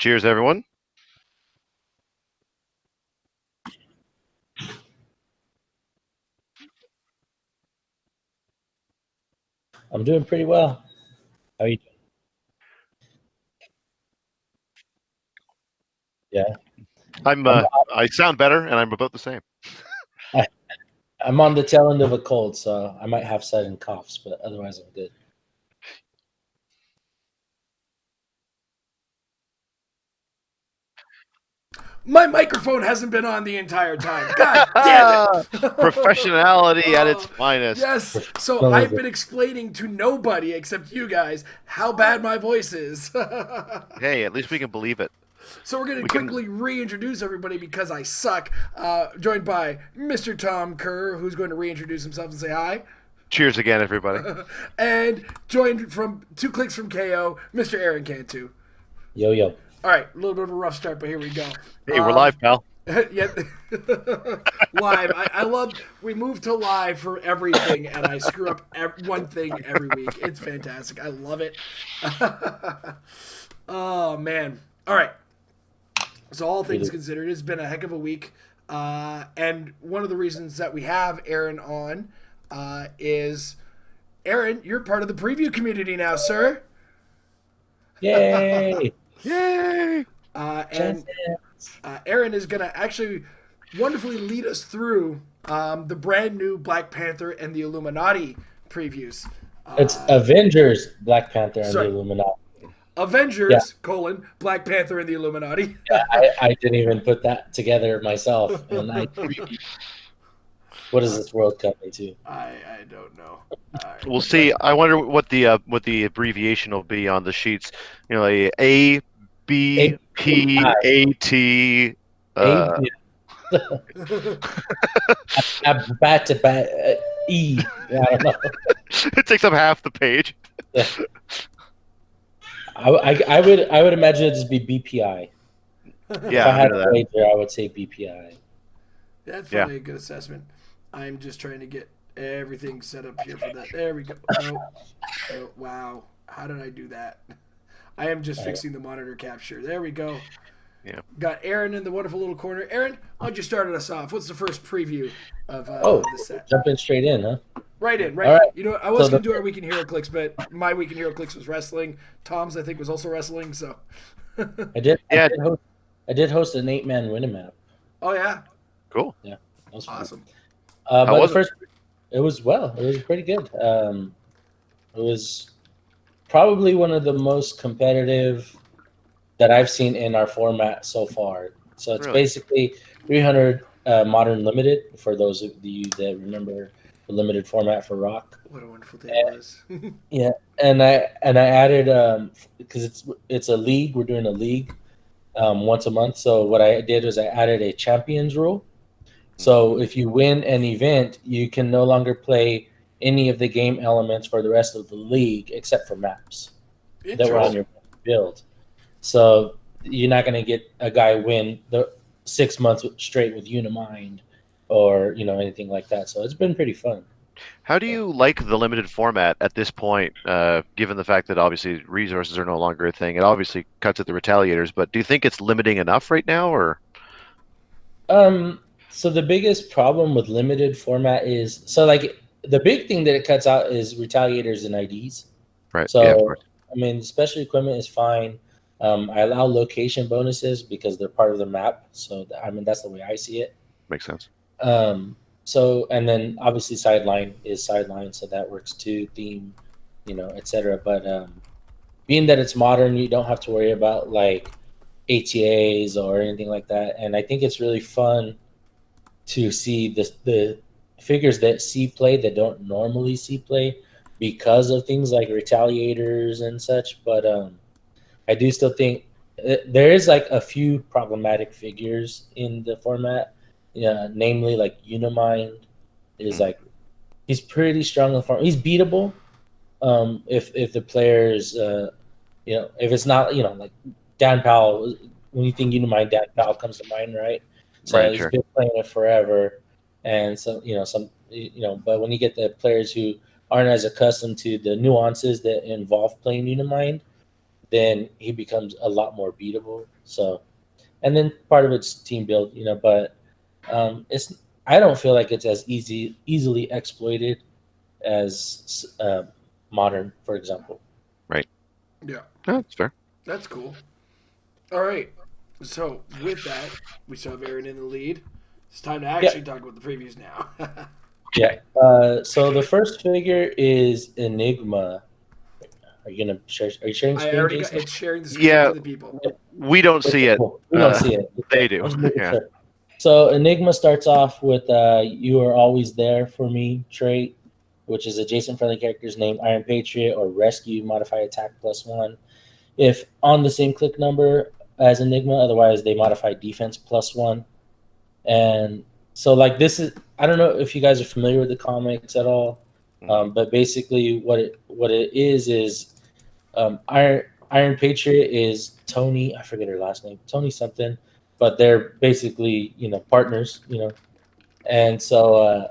Cheers, everyone. I'm doing pretty well. How are you doing? Yeah, I sound better, and I'm about the same. I'm on the tail end of a cold, so I might have sudden coughs, but otherwise I'm good. My microphone hasn't been on the entire time. God damn it! Professionality at its finest. Yes. So I've been explaining to nobody except you guys how bad my voice is. Hey, at least we can believe it. So we're going to quickly reintroduce everybody because I suck. Joined by Mr. Tom Kerr, who's going to reintroduce himself and say hi. Cheers again, everybody. And joined from 2 clicks from KO, Mr. Aaron Cantu. Yo, yo. All right, a little bit of a rough start, but here we go. Hey, we're live, pal. Yeah, live. I love. We move to live for everything, and I screw up one thing every week. It's fantastic. I love it. Oh man! All right. So all things considered, it's been a heck of a week, and one of the reasons that we have Aaron on is, Aaron, you're part of the preview community now, sir. Yay! Yay! And Aaron is going to actually wonderfully lead us through the brand new Black Panther and the Illuminati previews. It's Avengers, Black Panther, and the Illuminati. Avengers, Black Panther and the Illuminati. Yeah, I didn't even put that together myself. And what is this world coming to? I don't know. We'll see. I wonder what the abbreviation will be on the sheets. You know, A B P A T. E. I don't know. It takes up half the page. Yeah. I would imagine it just be BPI. Yeah, if I had to wager, I would say BPI. That's probably a good assessment. I'm just trying to get everything set up here for that. There we go. Oh, wow. How did I do that? I am just fixing the monitor capture. There we go. Yeah. Got Aaron in the wonderful little corner. Aaron, why don't you start us off? What's the first preview of the set? Jumping straight in, huh? Right in. Right. You know, I was going to do our Week in Hero Clicks, but my Week in Hero Clicks was wrestling. Tom's, I think, was also wrestling. So I did host an 8-man win a map. Oh, yeah? Cool. Yeah. That was awesome. It was pretty good. It was probably one of the most competitive that I've seen in our format so far. So it's basically 300 modern limited for those of you that remember the limited format for Rock. What a wonderful day it was. Yeah, and I added because it's a league. We're doing a league once a month. So what I did was I added a champions rule. So if you win an event, you can no longer play any of the game elements for the rest of the league except for maps that were on your build. So you're not going to get a guy win the 6 months straight with Unimind or anything like that. So it's been pretty fun. How do you like the limited format at this point, given the fact that obviously resources are no longer a thing? It obviously cuts at the retaliators, but do you think it's limiting enough right now, or? So the biggest problem with limited format is the big thing that it cuts out is retaliators and IDs. Right. So yeah, of course. I mean, special equipment is fine. I allow location bonuses because they're part of the map. So that's the way I see it. Makes sense. So and then obviously sideline is sideline, so that works too. Theme, etc. But being that it's modern, you don't have to worry about like ATAs or anything like that. And I think it's really fun to see the figures that see play that don't normally see play because of things like retaliators and such. But I do still think there is like a few problematic figures in the format. Namely like Unimind is like he's pretty strong in the form. He's beatable if the players if it's not like Dan Powell. When you think Unimind, Dan Powell comes to mind, right? So he's been playing it forever, and so but when you get the players who aren't as accustomed to the nuances that involve playing Unimind, then he becomes a lot more beatable. So, and then part of it's team build, but it's I don't feel like it's as easily exploited as modern, for example. Right. Yeah, Oh, that's fair. that's cool. All right. So with that, we still have Aaron in the lead. It's time to actually talk about the previews now. Yeah. So the first figure is Enigma. Are you gonna share? Are you sharing I screen, already got Jason? it's sharing the screen Yeah, to the people. we don't see it. Cool. We don't see it. They I do. was making Yeah. sure. So Enigma starts off with "You are always there for me" trait, which is adjacent friendly characters named Iron Patriot or Rescue modify attack +1. If on the same click number as Enigma, otherwise they modify defense +1. And so like this is I don't know if you guys are familiar with the comics at all, but basically what it is Iron Patriot is Tony. I forget her last name, Tony something, but they're basically partners, and so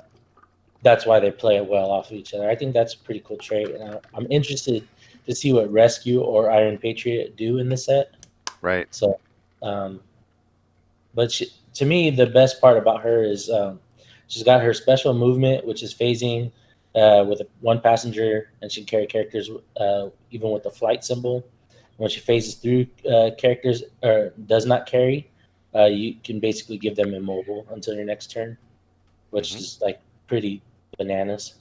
that's why they play it well off of each other. I think that's a pretty cool trait, and I'm interested to see what Rescue or Iron Patriot do in the set. Right. So, but to me, the best part about her is she's got her special movement, which is phasing with one passenger, and she can carry characters even with the flight symbol. When she phases through characters or does not carry, you can basically give them immobile until your next turn, which is like pretty bananas.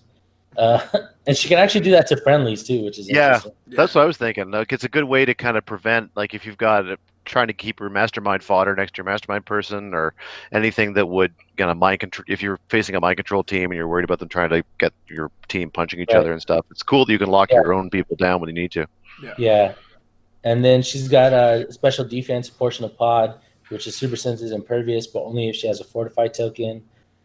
And she can actually do that to friendlies too, which is Yeah, interesting. that's what I was thinking. Like, it's a good way to kind of prevent, like, if you've got trying to keep your mastermind fodder next to your mastermind person, or anything that would kind of mind control. If you're facing a mind control team and you're worried about them trying to get your team punching each Right. other and stuff, it's cool that you can lock Yeah. your own people down when you need to. Yeah. And then she's got a special defense portion of pod, which is super sensitive and impervious, but only if she has a fortify token.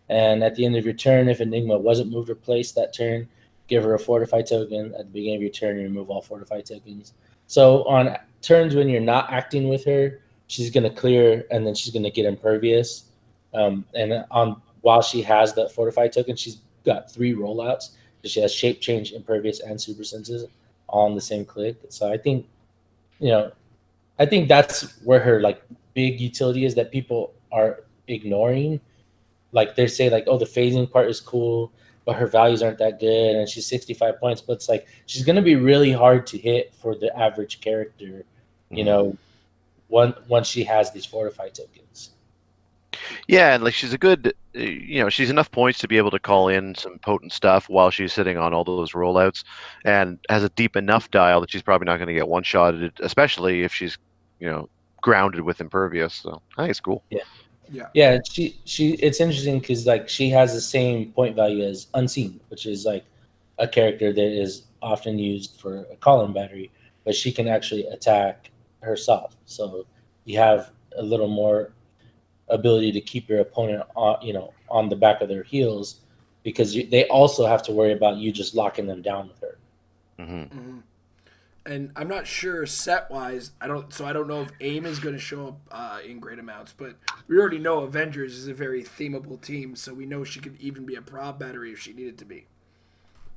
And at the end of your turn, if Enigma wasn't moved or placed that turn, give her a fortify token. At the beginning of your turn, you remove all fortify tokens. So on turns when you're not acting with her, she's going to clear, and then she's going to get impervious. And while she has that fortify token, she's got 3 rollouts. She has shape change, impervious, and super senses all on the same click. So I think that's where her like big utility is that people are ignoring. Like they say like, oh, the phasing part is cool, but her values aren't that good, and she's 65 points. But it's like she's gonna be really hard to hit for the average character, once she has these fortify tokens. Yeah, and like she's a good, she's enough points to be able to call in some potent stuff while she's sitting on all those rollouts, and has a deep enough dial that she's probably not going to get one-shotted, especially if she's, grounded with impervious. So I think it's cool. Yeah. She it's interesting because like she has the same point value as Unseen, which is like a character that is often used for a call-in battery, but she can actually attack herself. So you have a little more ability to keep your opponent on the back of their heels, because they also have to worry about you just locking them down with her. And I'm not sure set wise. I don't know if AIM is going to show up in great amounts, but we already know Avengers is a very themable team, so we know she could even be a prob battery if she needed to be.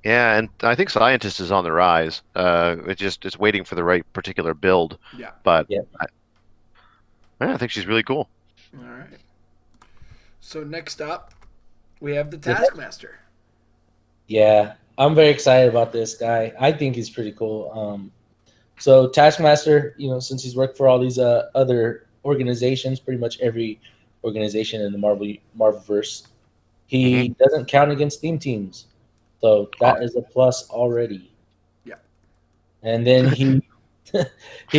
Yeah, and I think Scientist is on the rise. It's waiting for the right particular build. Yeah. But Yeah. I think she's really cool. All right. So next up, we have the Taskmaster. Yeah, I'm very excited about this guy. I think he's pretty cool. So Taskmaster, since he's worked for all these other organizations, pretty much every organization in the Marvelverse, he doesn't count against theme teams. So that is a plus already. Yeah. And then he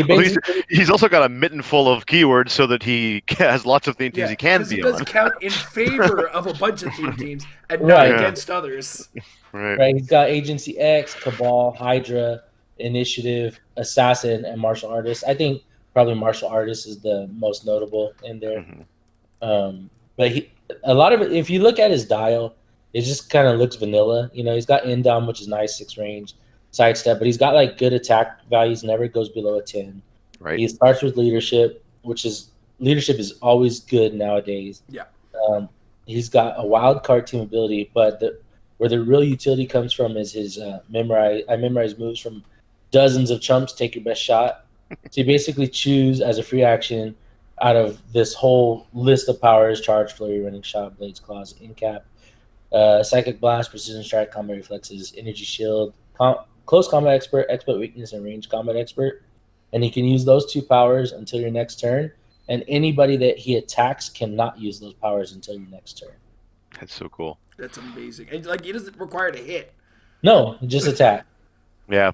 basically he's also got a mitten full of keywords so that he has lots of theme teams he can be he does on. count in favor of a bunch of theme teams and not against others. Right. He's got Agency X, Cabal, Hydra, Initiative, Assassin, and Martial Artist. I think probably Martial Artist is the most notable in there. But a lot of it, if you look at his dial, it just kind of looks vanilla. He's got Indom, which is nice, 6 range, sidestep, but he's got like good attack values, never goes below a 10. Right. He starts with leadership, leadership is always good nowadays. Yeah. He's got a wild card team ability, but where the real utility comes from is his memorize moves from dozens of chumps, take your best shot. So you basically choose as a free action out of this whole list of powers: charge, flurry, running shot, blades, claws, incap, psychic blast, precision strike, combat reflexes, energy shield, close combat expert, expert weakness, and range combat expert. And he can use those 2 powers until your next turn. And anybody that he attacks cannot use those powers until your next turn. That's so cool. That's amazing. And like, he doesn't require to hit. No, just attack. Yeah.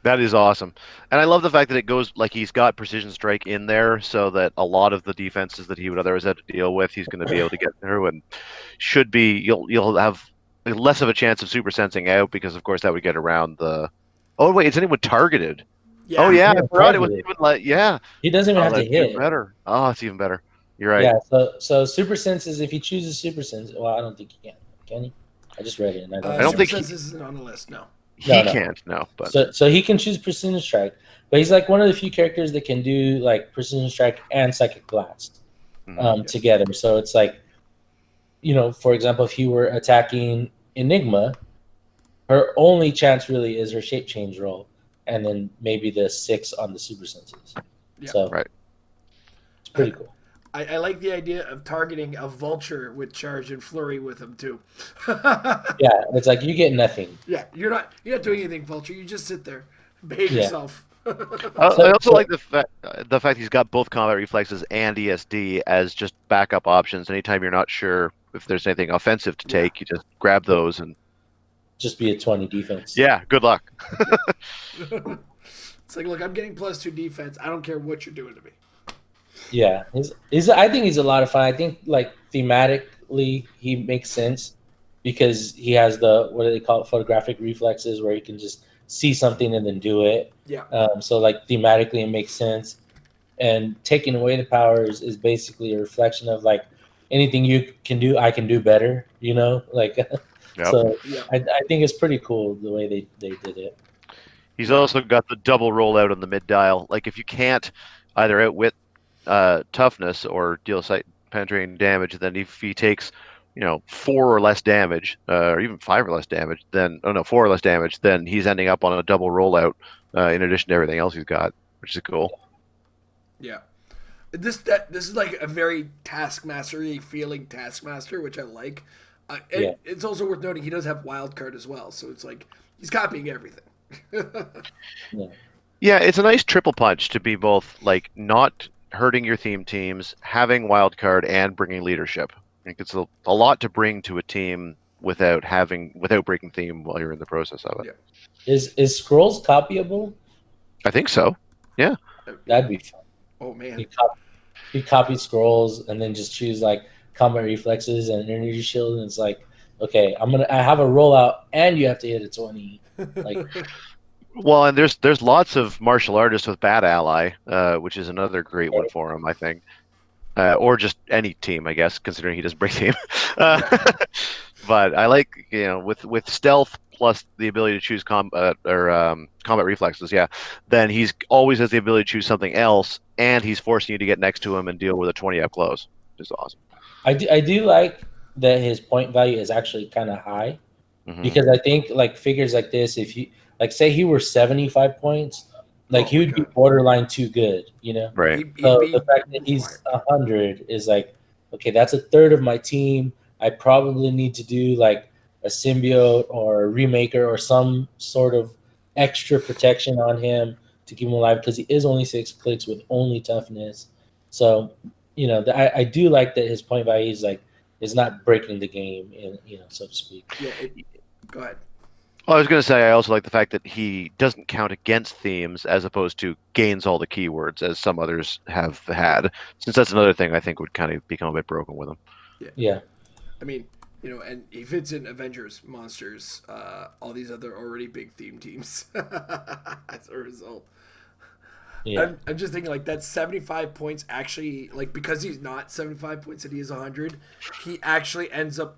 That is awesome. And I love the fact that it goes like he's got precision strike in there so that a lot of the defenses that he would otherwise have to deal with, he's going to be able to get through, and should be you'll have less of a chance of super sensing out because of course that would get around the. Oh wait, is anyone targeted? Yeah. Oh yeah, Yeah, I forgot it was targeted. even like yeah. He doesn't even Oh, have to that's even hit. better. Oh, it's even better. You're right. Yeah, so super senses, if he chooses super sense, well, I don't think he can. Can he? I just read it and I don't, I don't Super think Sense isn't on the list. No. he No. can't. No, but So he can choose precision strike, but he's like one of the few characters that can do like precision strike and psychic blast together. So it's like, for example, if he were attacking Enigma, her only chance really is her shape change roll, and then maybe the 6 on the super senses. Yeah. So right. it's pretty cool. I like the idea of targeting a vulture with charge and flurry with him too. Yeah, it's like you get nothing. Yeah, you're not doing anything, vulture. You just sit there, behave Yeah. yourself. I also like the fact he's got both combat reflexes and ESD as just backup options. Anytime you're not sure if there's anything offensive to take, you just grab those and Just be a 20 defense. yeah, good luck. It's like, look, I'm getting +2 defense. I don't care what you're doing to me. Yeah, I think he's a lot of fun. I think like thematically he makes sense because he has the, what do they call it, photographic reflexes, where he can just see something and then do it. Yeah. So like thematically it makes sense, and taking away the powers is basically a reflection of like anything you can do, I can do better. Like Yep. so. Yeah. I think it's pretty cool the way they did it. He's also got the double rollout on the mid dial. Like if you can't either outwit toughness or deal sight penetrating damage, then if he takes 4 or less damage, or even 5 or less damage, then 4 or less damage, then he's ending up on a double rollout in addition to everything else he's got, which is cool. Yeah. This is like a very Taskmaster-y feeling Taskmaster, which I like. And it's also worth noting he does have wild card as well, so it's like he's copying everything. Yeah, it's a nice triple punch to be both like not hurting your theme teams, having wild card, and bringing leadership. I think it's a lot to bring to a team without breaking theme while you're in the process of it. Yeah. Is scrolls copyable? I think so. Yeah. That'd be fun. Oh man. You copy scrolls and then just choose like combat reflexes and energy shield, and it's like, okay, I have a rollout and you have to hit a 20. Like, well, and there's lots of martial artists with bad ally, which is another great one for him, I think. Or just any team, I guess, considering he doesn't break team. But I like, with stealth plus the ability to choose combat reflexes, then he's always has the ability to choose something else, and he's forcing you to get next to him and deal with a 20 up close, which is awesome. I do like that his point value is actually kind of high, because I think like figures like this, if you like say he were 75 points, like he would be borderline too good, Right. So the fact that he's 100 is like, okay, that's a third of my team. I probably need to do like a symbiote or a remaker or some sort of extra protection on him to keep him alive, because he is only 6 clicks with only toughness. So, I do like that his point value is not breaking the game, so to speak. Yeah. Go ahead. Well, I was going to say I also like the fact that he doesn't count against themes as opposed to gains all the keywords as some others have had, since that's another thing I think would kind of become a bit broken with him. Yeah. I mean, and he fits in Avengers, Monsters, all these other already big theme teams as a result. Yeah. I'm just thinking like that 75 points actually, like, because he's not 75 points and he is 100, he actually ends up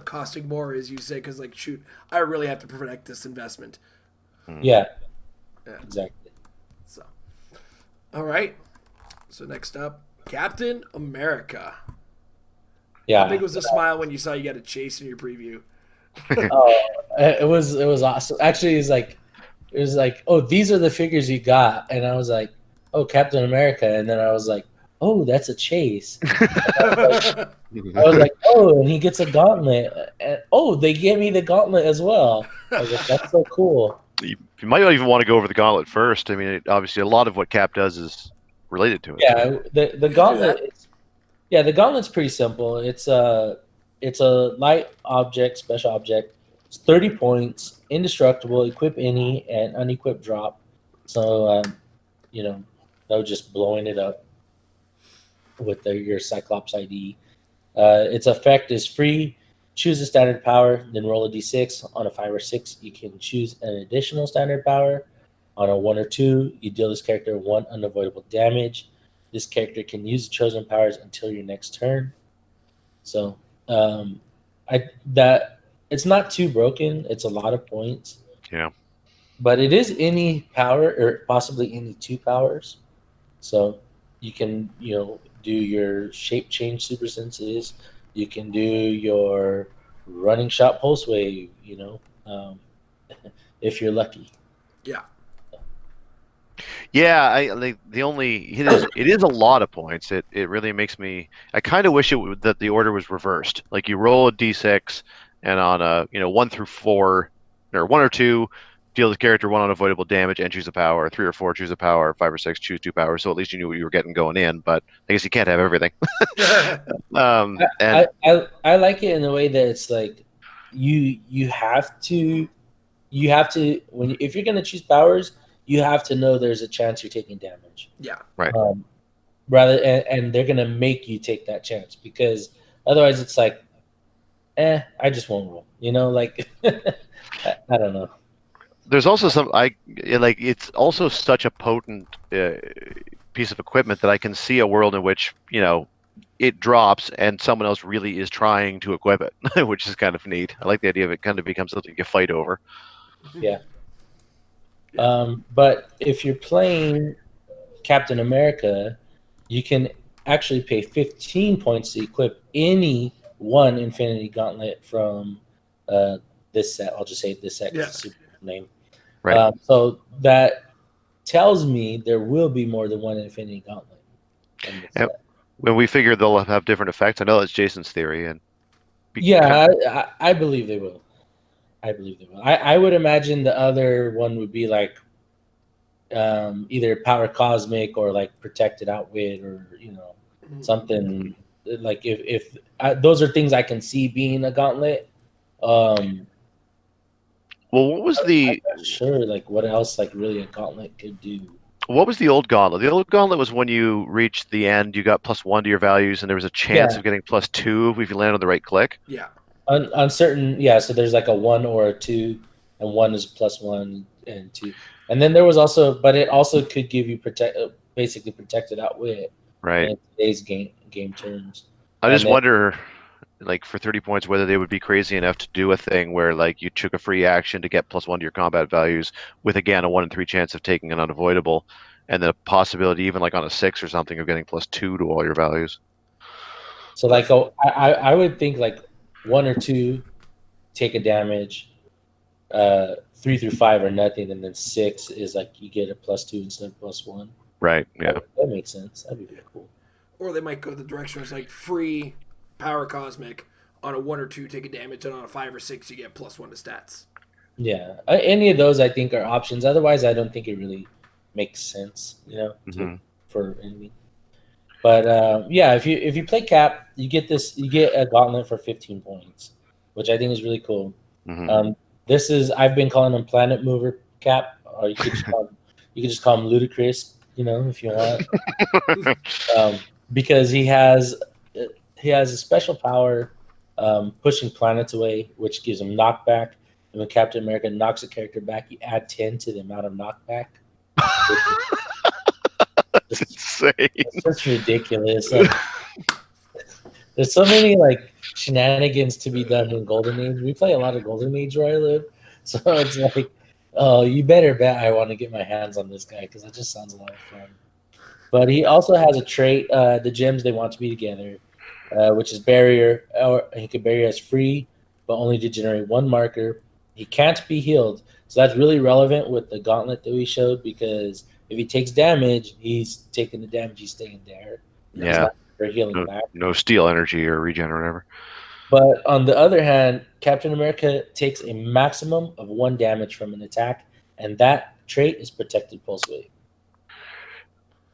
costing more, as you say, because like, shoot, I really have to protect this investment. Yeah. Exactly. So, all right. So next up, Captain America. Yeah. How big was the smile when you saw you got a chase in your preview? It was awesome. Actually, it's like it was like, oh, these are the figures you got, and I was like, oh, Captain America, and then I was like, oh, that's a chase. I was like, oh, and he gets a gauntlet, and oh, they gave me the gauntlet as well. I was like, that's so cool. You might not even want to go over the gauntlet first. I mean, obviously, a lot of what Cap does is related to it. Yeah, Too. the gauntlet. Yeah, the gauntlet's pretty simple. It's a light object, special object. It's 30 points, indestructible, equip any, and unequip drop. So no, just blowing it up with your Cyclops ID. Its effect is free. Choose a standard power, then roll a d6. On a 5 or 6, you can choose an additional standard power. On a 1 or 2, you deal this character 1 unavoidable damage. This character can use the chosen powers until your next turn. So, it's not too broken. It's a lot of points. Yeah. But it is any power or possibly any 2 powers. So you can, do your shape change super senses. You can do your running shot pulse wave, if you're lucky. Yeah. Yeah, I like it is a lot of points. It really makes me. I kind of wish that the order was reversed. Like you roll a d6, and on a 1 through 4, or 1 or 2, deal the character 1 unavoidable damage and choose a power. 3 or 4, choose a power. 5 or 6, choose 2 powers. So at least you knew what you were getting going in. But I guess you can't have everything. I like it in the way that it's like you have to if you're gonna choose powers, you have to know there's a chance you're taking damage. Yeah. Right. And they're gonna make you take that chance, because otherwise it's like, I just won't roll. Like I don't know. There's also it's also such a potent piece of equipment that I can see a world in which it drops and someone else really is trying to equip it, which is kind of neat. I like the idea of it kind of becomes something you fight over. Yeah. But if you're playing Captain America, you can actually pay 15 points to equip any one Infinity Gauntlet from this set. I'll just say this set. Yeah. Super name. Right. So that tells me there will be more than one Infinity Gauntlet. Yep. When we figure they'll have different effects, I know that's Jason's theory, and I believe they will. I would imagine the other one would be like either Power Cosmic or like Protected Outwit, or something like if those are things I can see being a gauntlet. Well, what was the? I'm not sure, like what else, like really a gauntlet could do. What was the old gauntlet? The old gauntlet was when you reached the end, you got +1 to your values, and there was a chance of getting +2 if you land on the right click. Yeah. On certain, so there's like a 1 or a 2, and 1 is +1 and 2. And then there was also, but it also could give you basically Protected Outwit. Right. In today's game terms. I just wonder, like for 30 points, whether they would be crazy enough to do a thing where like you took a free action to get +1 to your combat values, with again a 1 in 3 chance of taking an unavoidable, and the possibility even like on a 6 or something of getting +2 to all your values. So like I would think like 1 or 2 take a damage, 3 through 5 are nothing, and then 6 is like you get a +2 instead of +1. Right. Yeah. That makes sense. That'd be pretty cool. Or they might go the direction where it's like free Power Cosmic, on a 1 or 2 take a damage, and on a 5 or 6 you get +1 to stats. Yeah, any of those I think are options. Otherwise, I don't think it really makes sense, for anything. But if you play Cap, you get a gauntlet for 15 points, which I think is really cool. Mm-hmm. I've been calling him Planet Mover Cap, or you could just call him Ludicrous, if you want, because he has a special power, pushing planets away, which gives him knockback. And when Captain America knocks a character back, you add 10 to the amount of knockback. That's insane. It's just ridiculous. There's so many like shenanigans to be done in Golden Age. We play a lot of Golden Age where I live, so it's like, oh, you better bet I want to get my hands on this guy, because it just sounds a lot of fun. But he also has a trait, the gems they want to be together, which is barrier. Or he can barrier as free, but only to generate 1 marker. He can't be healed. So that's really relevant with the gauntlet that we showed, because if he takes damage, he's taking the damage, he's staying there. He's Yeah. not healing back. No steal energy or regen or whatever. But on the other hand, Captain America takes a maximum of 1 damage from an attack, and that trait is protected pulse wave.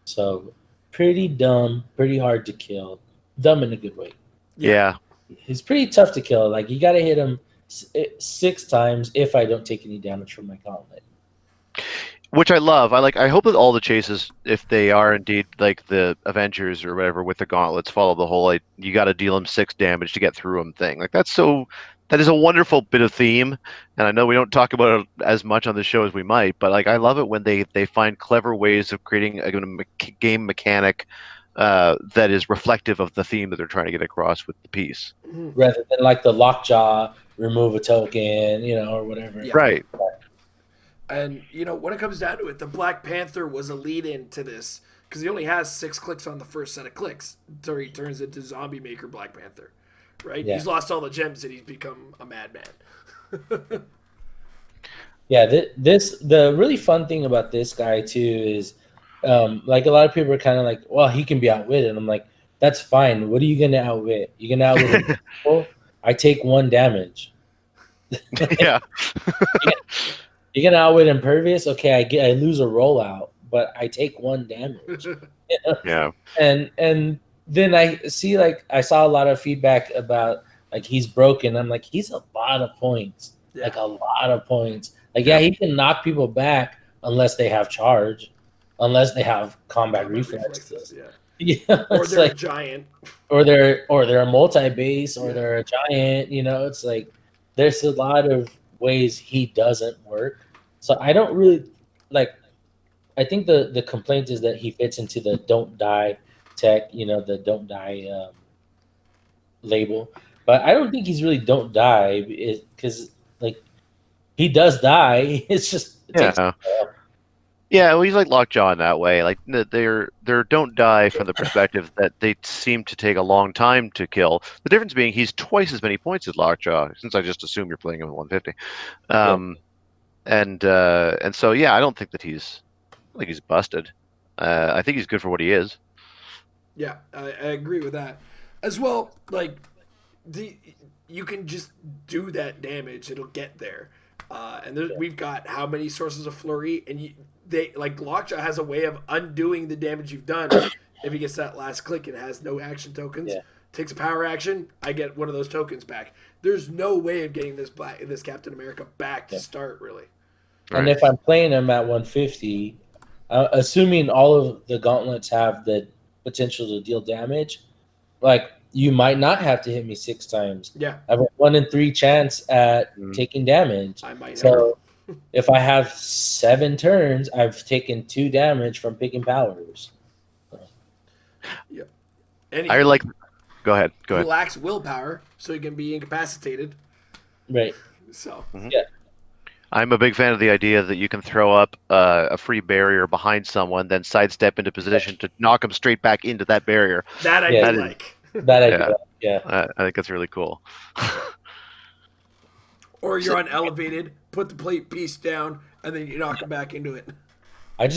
So pretty dumb, pretty hard to kill. Dumb in a good way. Yeah. He's pretty tough to kill. Like, you got to hit him 6 times if I don't take any damage from my gauntlet. Which I love. I hope that all the chases, if they are indeed like the Avengers or whatever with the gauntlets, follow the whole you got to deal them 6 damage to get through them thing. Like that is a wonderful bit of theme, and I know we don't talk about it as much on the show as we might, but like I love it when they find clever ways of creating a game mechanic that is reflective of the theme that they're trying to get across with the piece, rather than like the lockjaw, remove a token, or whatever. Yeah. Right. And, when it comes down to it, the Black Panther was a lead-in to this, because he only has 6 clicks on the first set of clicks until he turns into Zombie Maker Black Panther, right? Yeah. He's lost all the gems and he's become a madman. Yeah, the really fun thing about this guy, too, is, like, a lot of people are kind of like, well, he can be outwitted. I'm like, that's fine. What are you going to outwit? You're going to outwit people? I take 1 damage. Yeah. You're gonna outwit Impervious? Okay, I lose a rollout, but I take 1 damage. Yeah. And then I saw a lot of feedback about like he's broken. I'm like, he's a lot of points. Yeah. Like a lot of points. Like, yeah, he can knock people back unless they have charge, unless they have combat reflexes. Yeah. Yeah, Or it's they're like, a giant. or they're a multi-base, or they're a giant. It's like there's a lot of ways he doesn't work. So I don't really like. I think the complaint is that he fits into the don't die tech, the don't die label. But I don't think he's really don't die, because like he does die. It's just Yeah, well, he's like Lockjaw in that way. Like they're don't die from the perspective that they seem to take a long time to kill. The difference being he's twice as many points as Lockjaw, since I just assume you're playing him at 150. And so I don't think that he's busted. I think he's good for what he is. Yeah, I agree with that as well. Like you can just do that damage; it'll get there. We've got how many sources of flurry, and Lockjaw has a way of undoing the damage you've done. If he gets that last click and has no action tokens, takes a power action, I get one of those tokens back. There's no way of getting this Captain America back to start, really. And if I'm playing him at 150, assuming all of the gauntlets have the potential to deal damage, like you might not have to hit me 6 times. Yeah, I have a 1 in 3 chance at taking damage. I might. So if I have 7 turns, I've taken 2 damage from picking powers. Yeah, and Go ahead. He lacks willpower, so he can be incapacitated. Right. So I'm a big fan of the idea that you can throw up a free barrier behind someone, then sidestep into position to knock them straight back into that barrier. That I do like. That I do. Yeah. I think that's really cool. Or you're unelevated, put the plate piece down, and then you knock him back into it. I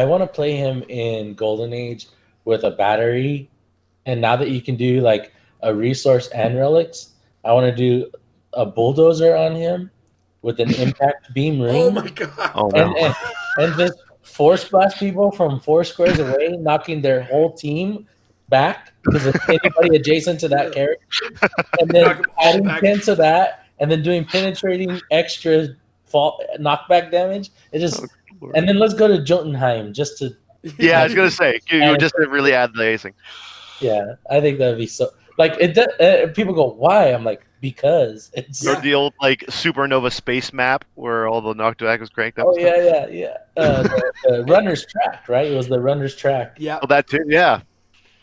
want to play him in Golden Age with a battery, and now that you can do like a resource and relics, I want to do a bulldozer on him with an impact beam ring. Oh my god! Oh no! And just force blast people from 4 squares away, knocking their whole team back because of anybody adjacent to that character, and then adding 10 to that, and then doing penetrating extra knockback damage. And then let's go to Jotunheim just to. Yeah, I was gonna say you just to really add the acing. Yeah, I think that'd be so. Like it, people go, "Why?" I'm like, because it's the old like supernova space map where all the knockback was cranked up. Oh yeah. The runner's track, right? It was the runner's track. Yeah. Oh, that too. Yeah.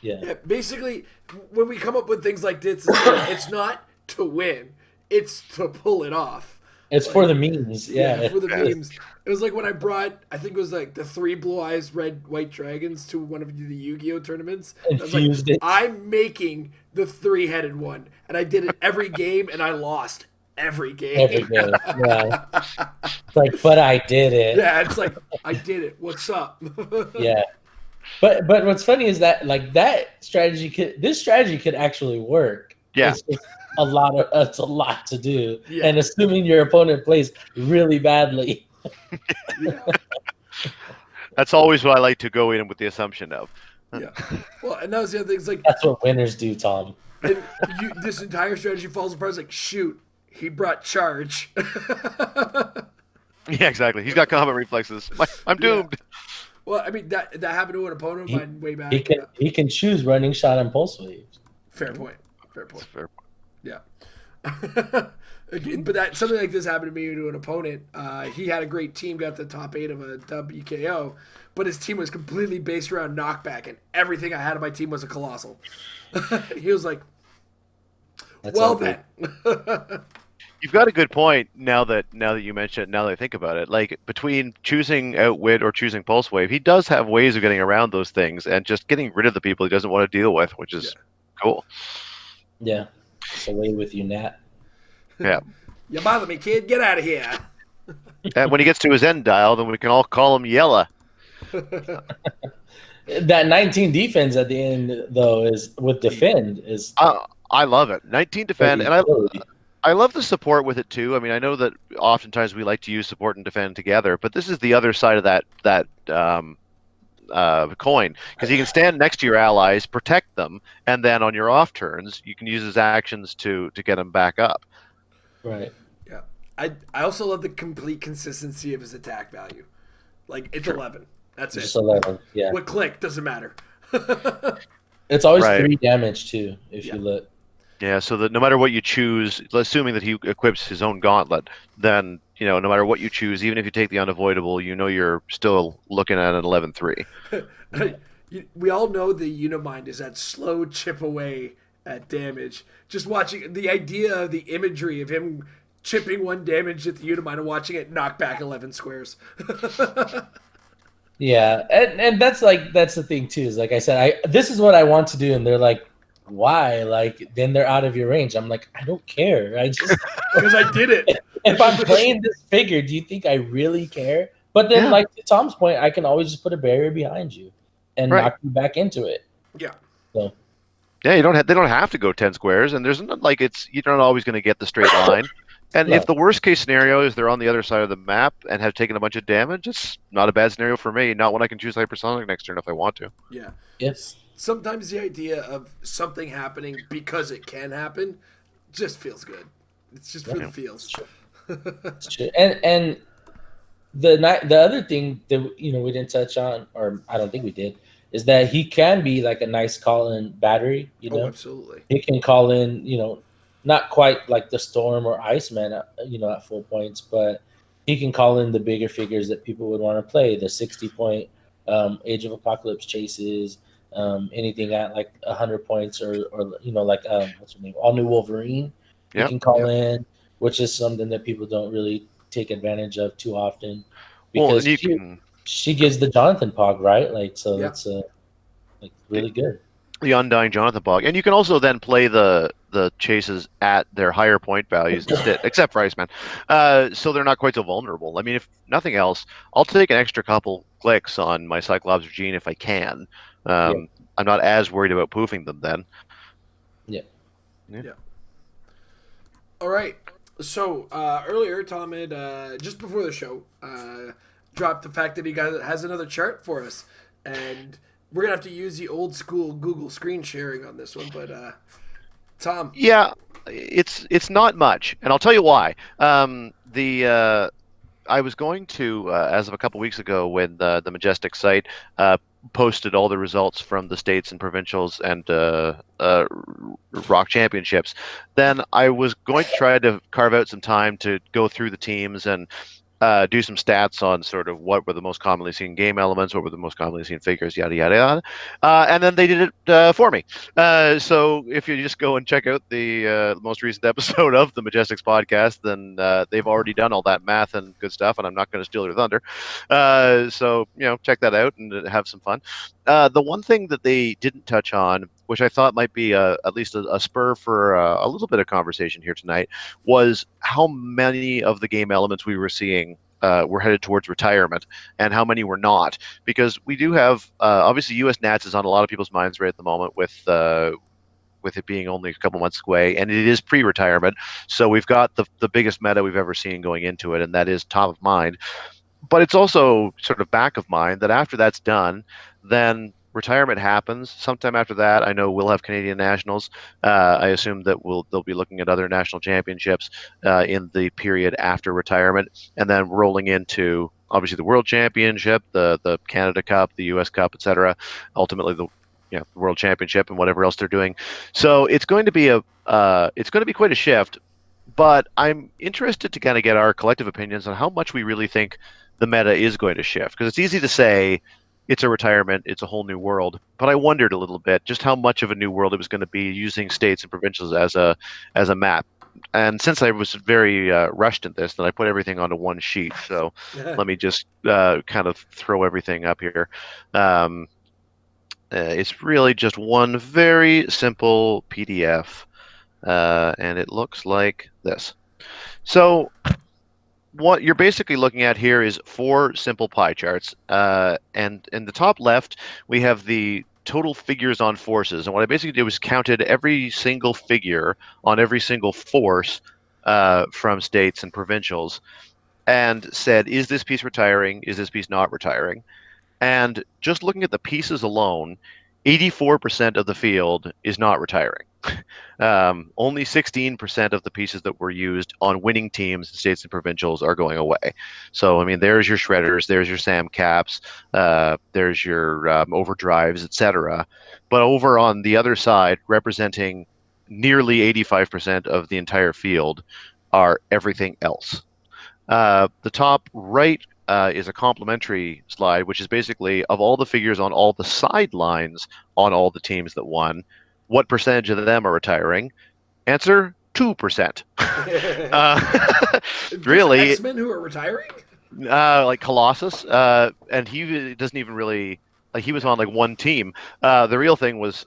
Yeah. Basically, when we come up with things like this, it's not to win; it's to pull it off. It's for the memes. Yeah, for the memes. It was like when I brought, I think it was like the 3 blue eyes, red, white dragons to one of the Yu-Gi-Oh tournaments. I was like, I'm making the 3-headed one, and I did it every game, and I lost every game. Every game, yeah. It's like, but I did it. Yeah, it's like I did it. What's up? Yeah. But what's funny is that like this strategy could actually work. Yeah. It's just it's a lot to do. Yeah. And assuming your opponent plays really badly. Yeah. That's always what I like to go in with the assumption of. Yeah. Well, and that was the other thing. It's like That's what winners do, Tom. and this entire strategy falls apart. It's like, shoot, he brought charge. Yeah, exactly. He's got combat reflexes. I'm doomed. Yeah. Well, I mean that happened to an opponent of mine way back. He can choose running shot and pulse waves. Fair point. Fair point. Fair. Yeah. But that something like this happened to me to an opponent. He had a great team, got the top 8 of a WKO, but his team was completely based around knockback, and everything I had on my team was a colossal. And he was like, That's "Well all then." You've got a good point now that you mention it, now that I think about it. Like between choosing Outwit or choosing Pulse Wave, he does have ways of getting around those things and just getting rid of the people he doesn't want to deal with, which is cool. Yeah. It's away with you, Nat. Yeah. You bother me, kid. Get out of here. And when he gets to his end dial, then we can all call him Yella. That 19 defense at the end, though, is with defend is. I love it. 19 defend, and I love the support with it too. I mean, I know that oftentimes we like to use support and defend together, but this is the other side of that coin, because you can stand next to your allies, protect them, and then on your off turns, you can use his actions to get them back up. Right. Yeah. I also love the complete consistency of his attack value. Like it's 11. That's it. Just 11. Yeah. What click doesn't matter. It's always Right. 3 damage too, if you look. Yeah, so that no matter what you choose, assuming that he equips his own gauntlet, then no matter what you choose, even if you take the unavoidable, you're still looking at an 11-3. We all know the Unimind is that slow chip away at damage. Just watching the idea of the imagery of him chipping 1 damage at the Unimind and watching it knock back 11 squares. Yeah, and that's the thing too. Is like I said, this is what I want to do, and they're like, why? Like then they're out of your range. I'm like, I don't care. I just because I did it. If I'm playing this figure, do you think I really care? But then, like to Tom's point, I can always just put a barrier behind you and knock you back into it. Yeah. So. Yeah, they don't have to go 10 squares, and there's not like you're not always going to get the straight line. And if the worst case scenario is they're on the other side of the map and have taken a bunch of damage, it's not a bad scenario for me. Not when I can choose hypersonic next turn if I want to. Yeah. Yes. Sometimes the idea of something happening because it can happen just feels good. It's just for the feels. It's true. And the other thing that we didn't touch on, or I don't think we did, is that he can be like a nice call-in battery. Oh, absolutely. He can call in, not quite like the Storm or Iceman, at full points, but he can call in the bigger figures that people would want to play, the 60-point Age of Apocalypse chases, anything at like 100 points or like what's her name, All New Wolverine. He can call in, which is something that people don't really take advantage of too often because she gives the Jonathan Pog, right? Like so, that's like really good. The Undying Jonathan Pog, and you can also then play the chases at their higher point values instead, except for Iceman, so they're not quite so vulnerable. I mean, if nothing else, I'll take an extra couple clicks on my Cyclops or Jean if I can. I'm not as worried about poofing them then. Yeah. All right. So earlier, Tom had just before the show dropped the fact that he has another chart for us, and we're gonna have to use the old school Google screen sharing on this one. But Tom, yeah, it's not much, and I'll tell you why. I was going to, as of a couple weeks ago, when the Majestic site posted all the results from the states and provincials and Rock Championships, then I was going to try to carve out some time to go through the teams and do some stats on sort of what were the most commonly seen game elements, what were the most commonly seen figures, yada, yada, yada. And then they did it for me. So if you just go and check out the most recent episode of the Majestics podcast, then they've already done all that math and good stuff, and I'm not going to steal their thunder. So, check that out and have some fun. The one thing that they didn't touch on which I thought might be at least a spur for a little bit of conversation here tonight, was how many of the game elements we were seeing were headed towards retirement, and how many were not. Because we do have obviously U.S. Nats is on a lot of people's minds right at the moment with it being only a couple months away, and it is pre-retirement, so we've got the biggest meta we've ever seen going into it, and that is top of mind. But it's also sort of back of mind that after that's done, then retirement happens. Sometime after that, I know we'll have Canadian nationals. I assume that they'll be looking at other national championships in the period after retirement, and then rolling into obviously the World Championship, the Canada Cup, the U.S. Cup, etc. Ultimately, the World Championship and whatever else they're doing. So it's going to be it's going to be quite a shift. But I'm interested to kind of get our collective opinions on how much we really think the meta is going to shift. Because it's easy to say it's a retirement, it's a whole new world. But I wondered a little bit just how much of a new world it was going to be using states and provincials as a map. And since I was very rushed in this, then I put everything onto one sheet. So let me just kind of throw everything up here. It's really just one very simple PDF. And it looks like this. So what you're basically looking at here is 4 simple pie charts. And in the top left, we have the total figures on forces. And what I basically did was counted every single figure on every single force from states and provincials and said, is this piece retiring? Is this piece not retiring? And just looking at the pieces alone, 84% of the field is not retiring. Only 16% of the pieces that were used on winning teams, states and provincials, are going away. So, I mean, there's your shredders, there's your Sam Caps, there's your overdrives, etc. But over on the other side, representing nearly 85% of the entire field, are everything else. The top right is a complementary slide, which is basically of all the figures on all the sidelines on all the teams that won, what percentage of them are retiring? Answer: 2%. Really, X-Men who are retiring? like Colossus, and he doesn't even really like he was on like one team. The real thing was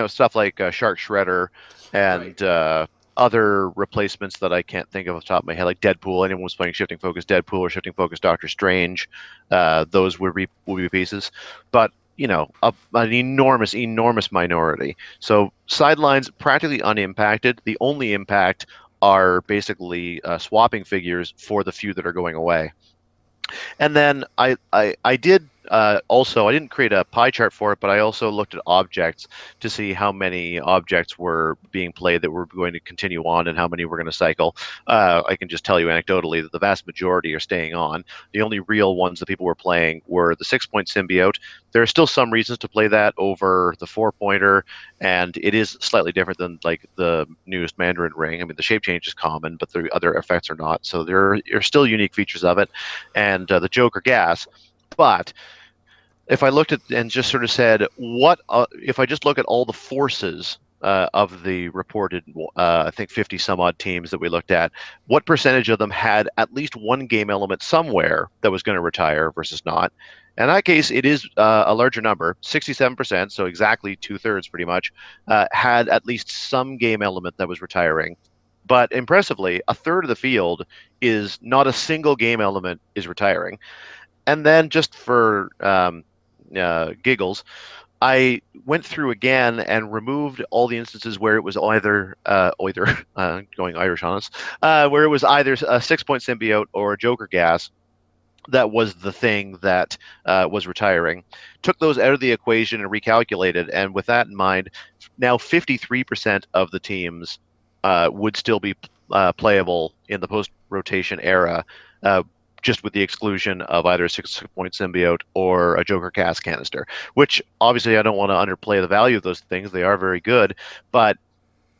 stuff like Shark Shredder and other replacements that I can't think of off the top of my head, like Deadpool. Anyone was playing Shifting Focus Deadpool or Shifting Focus Doctor Strange, those would be pieces. But an enormous minority. So sidelines practically unimpacted. The only impact are basically swapping figures for the few that are going away. And then I did also, I didn't create a pie chart for it, but I also looked at objects to see how many objects were being played that were going to continue on and how many were going to cycle. I can just tell you anecdotally that the vast majority are staying on. The only real ones that people were playing were the 6-point symbiote. There are still some reasons to play that over the 4-pointer, and it is slightly different than like the newest Mandarin ring. I mean, the shape change is common, but the other effects are not. So there are still unique features of it, and the Joker gas. But if I looked at and just sort of said, what if I just look at all the forces of the reported, I think 50 some odd teams that we looked at, what percentage of them had at least one game element somewhere that was going to retire versus not? In that case, it is a larger number, 67%, so exactly 2/3 pretty much, had at least some game element that was retiring. But impressively, a third of the field is not a single game element is retiring. And then just for giggles, I went through again and removed all the instances where it was either going Irish on us, where it was either a 6-point symbiote or a Joker gas that was the thing that was retiring. Took those out of the equation and recalculated, and with that in mind, now 53% of the teams would still be playable in the post-rotation era, just with the exclusion of either a 6-point symbiote or a Joker cast canister, which obviously I don't want to underplay the value of those things. They are very good, but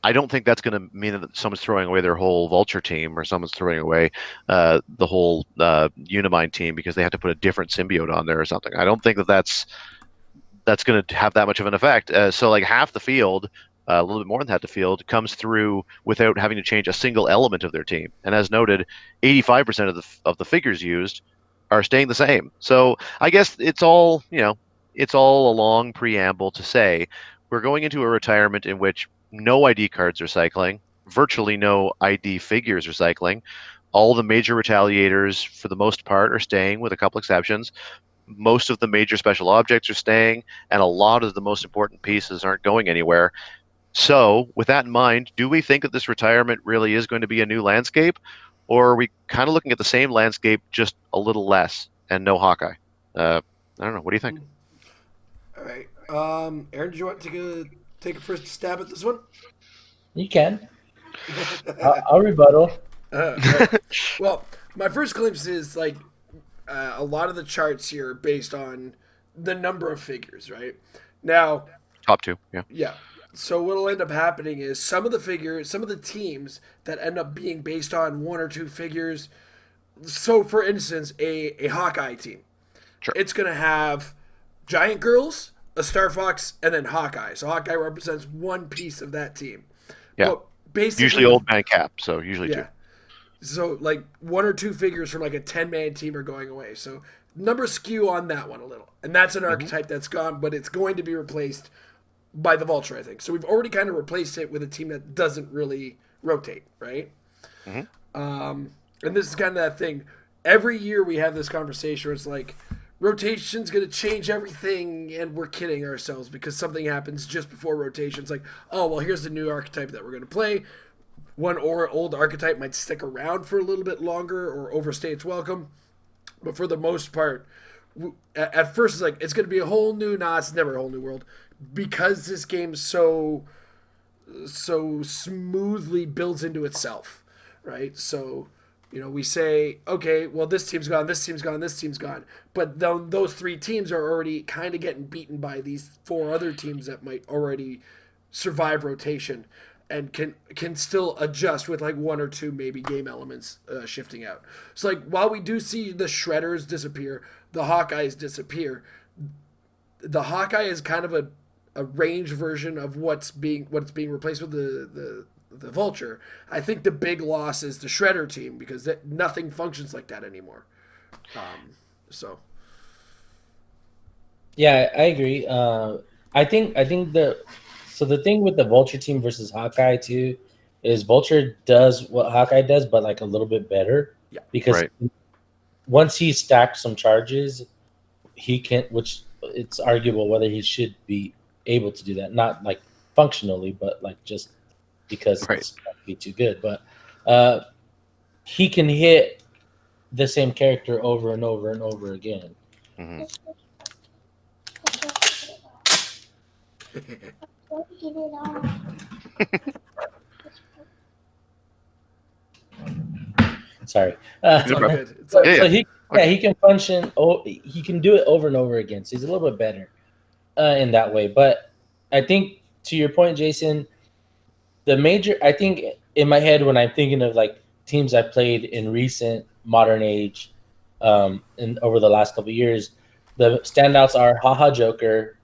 I don't think that's going to mean that someone's throwing away their whole Vulture team or someone's throwing away the whole Unimind team because they have to put a different symbiote on there or something. I don't think that's going to have that much of an effect. So like half the field, a little bit more than half the field, comes through without having to change a single element of their team. And as noted, 85% of the figures used are staying the same. So I guess it's all a long preamble to say we're going into a retirement in which no ID cards are cycling, virtually no ID figures are cycling. All the major retaliators, for the most part, are staying, with a couple exceptions. Most of the major special objects are staying, and a lot of the most important pieces aren't going anywhere. So, with that in mind, do we think that this retirement really is going to be a new landscape, or are we kind of looking at the same landscape, just a little less, and no Hawkeye? I don't know. What do you think? All right. Aaron, do you want to take a first stab at this one? You can. I'll rebuttal. Right. Well, my first glimpse is like a lot of the charts here are based on the number of figures, right? Now, Top two, yeah. yeah. So what'll end up happening is some of the figures, some of the teams that end up being based on one or two figures. So, for instance, a Hawkeye team, Sure. it's going to have Giant Girls, a Star Fox, and then Hawkeye. So Hawkeye represents one piece of that team. Yeah. But basically, Usually old man Cap, so usually two. yeah. So like one or two figures from like a 10-man team are going away. So numbers skew on that one a little. And that's an archetype that's gone, but it's going to be replaced by the Vulture, I think. So we've already kind of replaced it with a team that doesn't really rotate, right? And this is kind of that thing. Every year we have this conversation where it's like, rotation's going to change everything, and we're kidding ourselves because something happens just before rotation. It's like, oh, well, here's the new archetype that we're going to play. One or old archetype might stick around for a little bit longer or overstay its welcome. But for the most part, at first it's like, it's going to be a whole new, it's never a whole new world. Because this game so smoothly builds into itself, right? So, we say, okay, well, this team's gone, this team's gone, this team's gone. But then those three teams are already kind of getting beaten by these four other teams that might already survive rotation and can still adjust with like one or two maybe game elements shifting out. So like while we do see the Shredders disappear, the Hawkeyes disappear, the Hawkeye is kind of a range version of what's being replaced with the Vulture. I think the big loss is the Shredder team because nothing functions like that anymore. So Yeah, I agree. I think the thing with the Vulture team versus Hawkeye too is Vulture does what Hawkeye does, but like a little bit better. Yeah. Because Right. once he stacks some charges, he can, which it's arguable whether he should be able to do that. Not like functionally, but like just because Right. it's be too good. But he can hit the same character over and over and over again. hmm Sorry. it's all bro. good. It's all Yeah, good. So he can function. He can do it over and over again. So he's a little bit better in that way. But I think to your point, Jason, I think in my head when I'm thinking of like teams I played in recent modern age, and over the last couple of years, the standouts are Haha Joker,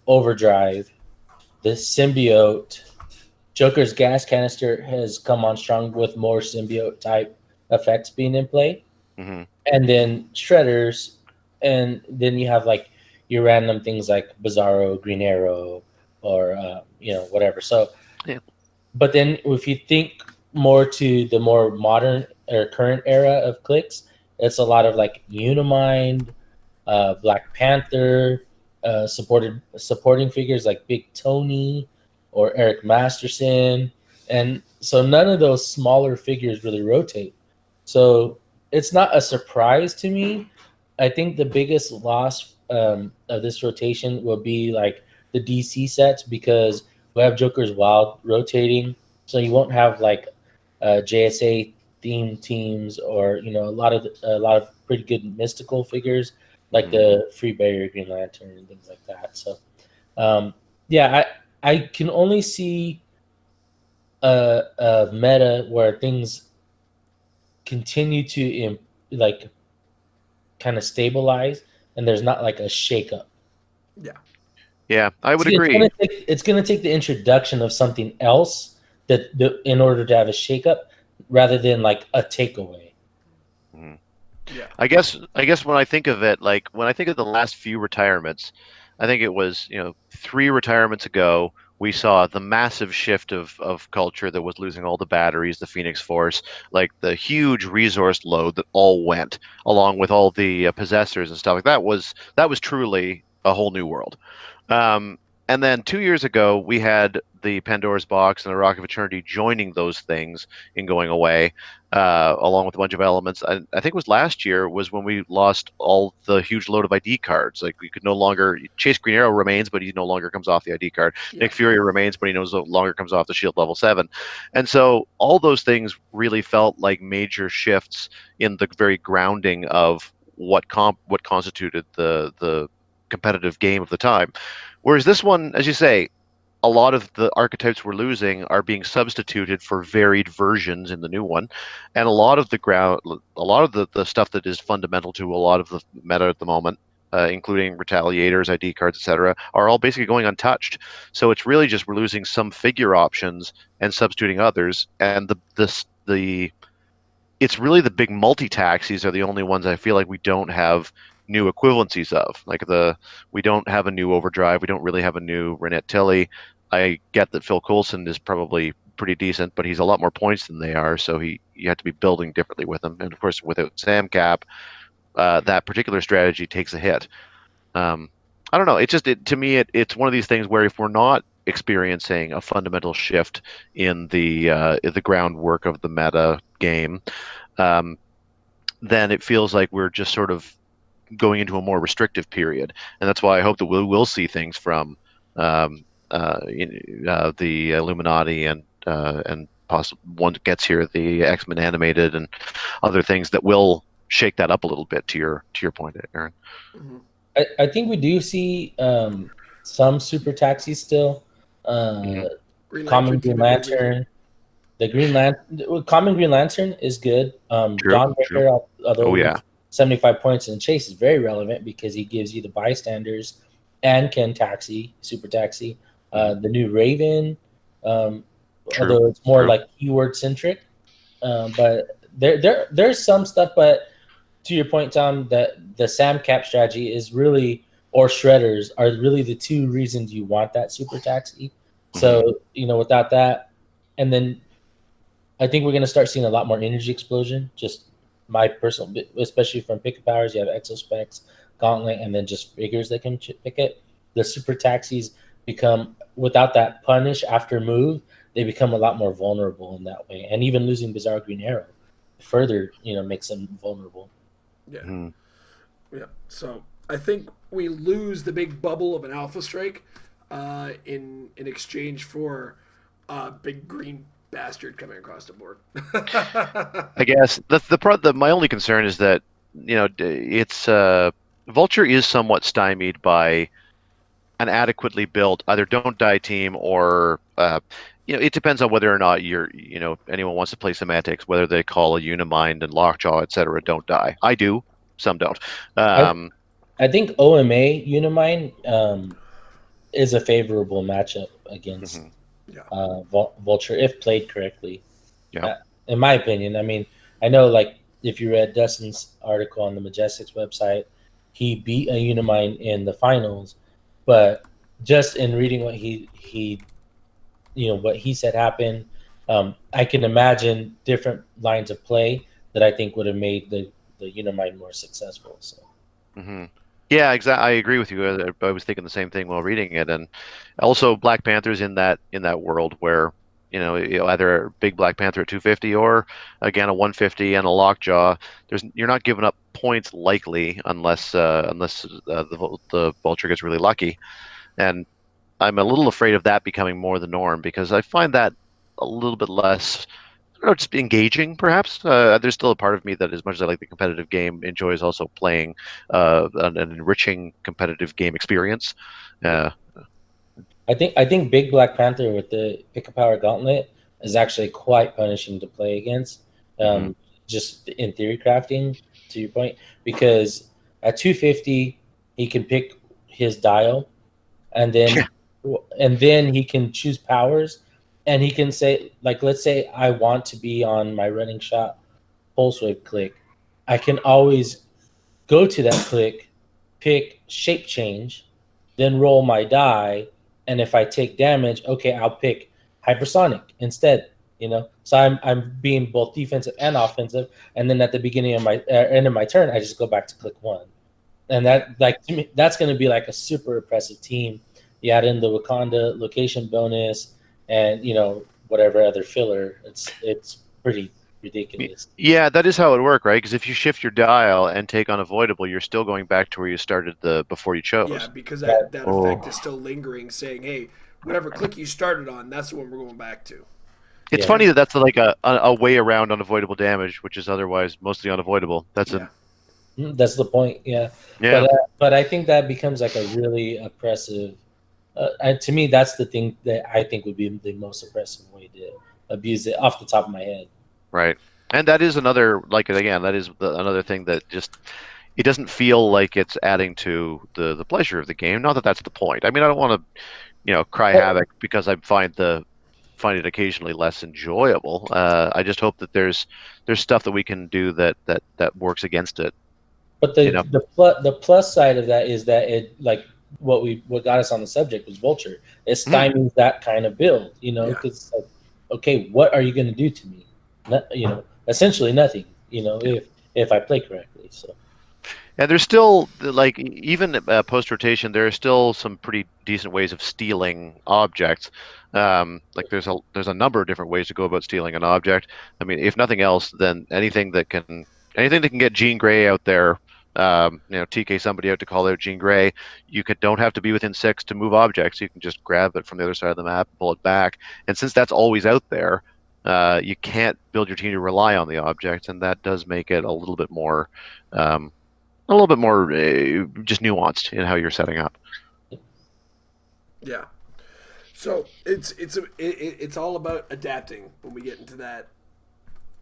Overdrive, the Symbiote. Joker's gas canister has come on strong with more symbiote type effects being in play. hmm And then Shredders, and then you have like your random things like Bizarro, Green Arrow, or whatever. So, Yeah. but then if you think more to the more modern or current era of clicks, it's a lot of like Unimind, Black Panther, supporting figures like Big Tony or Eric Masterson, and so none of those smaller figures really rotate. So it's not a surprise to me. I think the biggest loss of this rotation will be like the DC sets because we have Joker's Wild rotating, so you won't have like JSA themed teams or a lot of pretty good mystical figures like the Free Barrier Green Lantern and things like that. So yeah, I can only see a meta where things continue to like kind of stabilize and there's not like a shakeup. Yeah, I would It's agree. gonna take the introduction of something else that in order to have a shakeup rather than like a takeaway. Yeah. I guess when I think of it, like when I think of the last few retirements, I think it was, 3 retirements ago, we saw the massive shift of culture that was losing all the batteries, the Phoenix Force, like the huge resource load that all went, along with all the possessors and stuff like that. Was truly a whole new world. Um, and then 2 years ago, we had the Pandora's Box and the Rock of Eternity joining those things and going away, along with a bunch of elements. I think it was last year was when we lost all the huge load of ID cards. Like we could no longer Chase Green Arrow remains, but he no longer comes off the ID card. Yeah. Nick Fury remains, but he no longer comes off the Shield level 7. And so all those things really felt like major shifts in the very grounding of what constituted the competitive game of the time. Whereas this one, as you say, a lot of the archetypes we're losing are being substituted for varied versions in the new one, and a lot of the stuff that is fundamental to a lot of the meta at the moment, including retaliators, ID cards, etc., are all basically going untouched. So it's really just we're losing some figure options and substituting others, and the it's really the big multi-taxis are the only ones I feel like we don't have new equivalencies of. Like we don't have a new Overdrive. We don't really have a new Renette Tilly. I get that Phil Coulson is probably pretty decent, but he's a lot more points than they are, so you have to be building differently with him. And of course, without Sam Cap, that particular strategy takes a hit. I don't know. To me, it's one of these things where if we're not experiencing a fundamental shift in the groundwork of the meta game, um, then it feels like we're just sort of going into a more restrictive period, and that's why I hope that we will see things from the Illuminati and possibly one that gets here, the X-Men animated and other things that will shake that up a little bit. To your point, Aaron. Mm-hmm. I think we do see some super taxis still. Green Common Lantern, Green keep it moving. Lantern. The Green Lantern, Common Green Lantern is good. True, Dawnbreaker, although Oh yeah. 75 points in Chase is very relevant because he gives you the bystanders and can taxi, super taxi. The new Raven, True, although it's more true. like keyword centric. But there's some stuff. But to your point, Tom, that the Sam Cap strategy is really, or Shredders are really the two reasons you want that super taxi. So without that, and then I think we're going to start seeing a lot more energy explosion. Just my personal, especially from pick powers, you have Exospecs, Gauntlet, and then just figures that can pick it. The super taxis become, without that punish after move, they become a lot more vulnerable in that way. And even losing Bizarre Green Arrow further, makes them vulnerable. Yeah. Yeah. So I think we lose the big bubble of an Alpha Strike in exchange for a big green bastard coming across the board. I guess my only concern is that it's Vulture is somewhat stymied by an adequately built either don't die team or it depends on whether or not anyone wants to play semantics, whether they call a Unimind and Lockjaw, etc. Don't die. I do, some don't. I think OMA Unimind is a favorable matchup against Vulture if played correctly. Yeah. In my opinion, I mean, I know like if you read Dustin's article on the Majestics website, he beat a Unimind in the finals, but just in reading what he what he said happened, I can imagine different lines of play that I think would have made the Unimind more successful. So. Mm-hmm. Yeah, exactly. I agree with you. I was thinking the same thing while reading it, and also Black Panther's in that world where either a big Black Panther at 250 or again a 150 and a Lockjaw. You're not giving up points likely unless the Vulture gets really lucky, and I'm a little afraid of that becoming more the norm because I find that a little bit less. I don't know, just engaging, perhaps. There's still a part of me that, as much as I like the competitive game, enjoys also playing an enriching competitive game experience. I think Big Black Panther with the Pick a Power Gauntlet is actually quite punishing to play against. Just in theory crafting, to your point, because at 250 he can pick his dial, and then he can choose powers, and he can say, like, let's say I want to be on my running shot pulse wave click. I can always go to that click, pick shape change, then roll my die, and if I take damage, okay, I'll pick hypersonic instead. So I'm being both defensive and offensive, and then at the beginning of my end of my turn, I just go back to click one, and that, like, to me, that's going to be like a super impressive team. You add in the Wakanda location bonus, and whatever other filler. It's pretty ridiculous. Yeah, that is how it works, right? Because if you shift your dial and take unavoidable, you're still going back to where you started before you Yeah, chose. because That- that Oh. effect is still lingering, saying, "Hey, whatever click you started on, that's the one we're going back to." It's Yeah. funny that that's like a way around unavoidable damage, which is otherwise mostly unavoidable. That's Yeah, That's the point. Yeah. yeah, But I think that becomes like a really oppressive. And to me, that's the thing that I think would be the most oppressive way to abuse it off the top of my head. right. And that is another, like, again, that is another thing that just it doesn't feel like it's adding to the pleasure of the game. Not that that's the point. I mean, I don't want to cry havoc because I find it occasionally less enjoyable. I just hope that there's stuff that we can do that works against it. But You know, the plus side of that is that it, like, what got us on the subject was Vulture. It stymies that kind of build, Yeah. because like, okay, what are you going to do to me? Essentially nothing. If I play correctly. So and there's still, like, even post rotation, there are still some pretty decent ways of stealing objects. Like there's a number of different ways to go about stealing an object. I mean, if nothing else, then anything that can get Jean Grey out there. TK somebody out to call out Jean Grey. Don't have to be within 6 to move objects. You can just grab it from the other side of the map, pull it back, and since that's always out there, you can't build your team to rely on the object, and that does make it a little bit more. Just nuanced in how you're setting up. yeah. So it's all about adapting when we get into that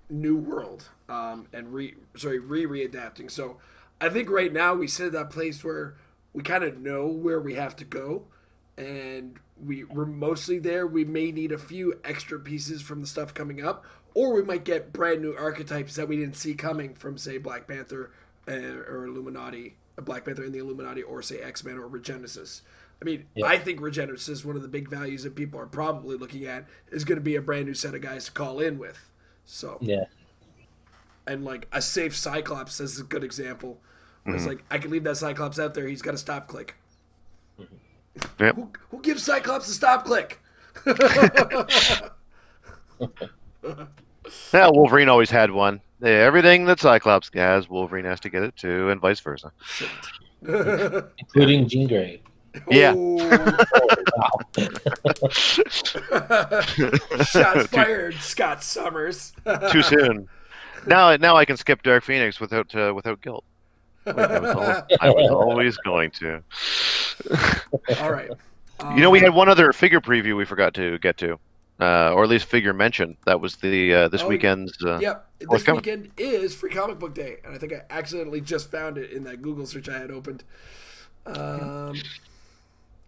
new world, and readapting. So I think right now we sit at that place where we kind of know where we have to go, and we're mostly there. We may need a few extra pieces from the stuff coming up, or we might get brand new archetypes that we didn't see coming from, say, Black Panther, or Illuminati, Black Panther and the Illuminati, or say X-Men or Regenesis. I mean, Yeah. I think Regenesis, one of the big values that people are probably looking at, is going to be a brand new set of guys to call in with. So yeah, and like a safe Cyclops is a good example. Where It's like I can leave that Cyclops out there. He's got a stop click. Yep. Who gives Cyclops a stop click? Yeah, Wolverine always had one. Yeah, everything that Cyclops has, Wolverine has to get it too, and vice versa. including Jean Grey. Yeah. Oh, Wow. shots fired, Scott Summers. Too soon. Now I can skip Dark Phoenix without guilt. Like I was always going to. All right. We had one other figure preview we forgot to get to, or at least figure mention. That was the this weekend's. Yep. This forthcoming. weekend is Free Comic Book Day, and I think I accidentally just found it in that Google search I had opened.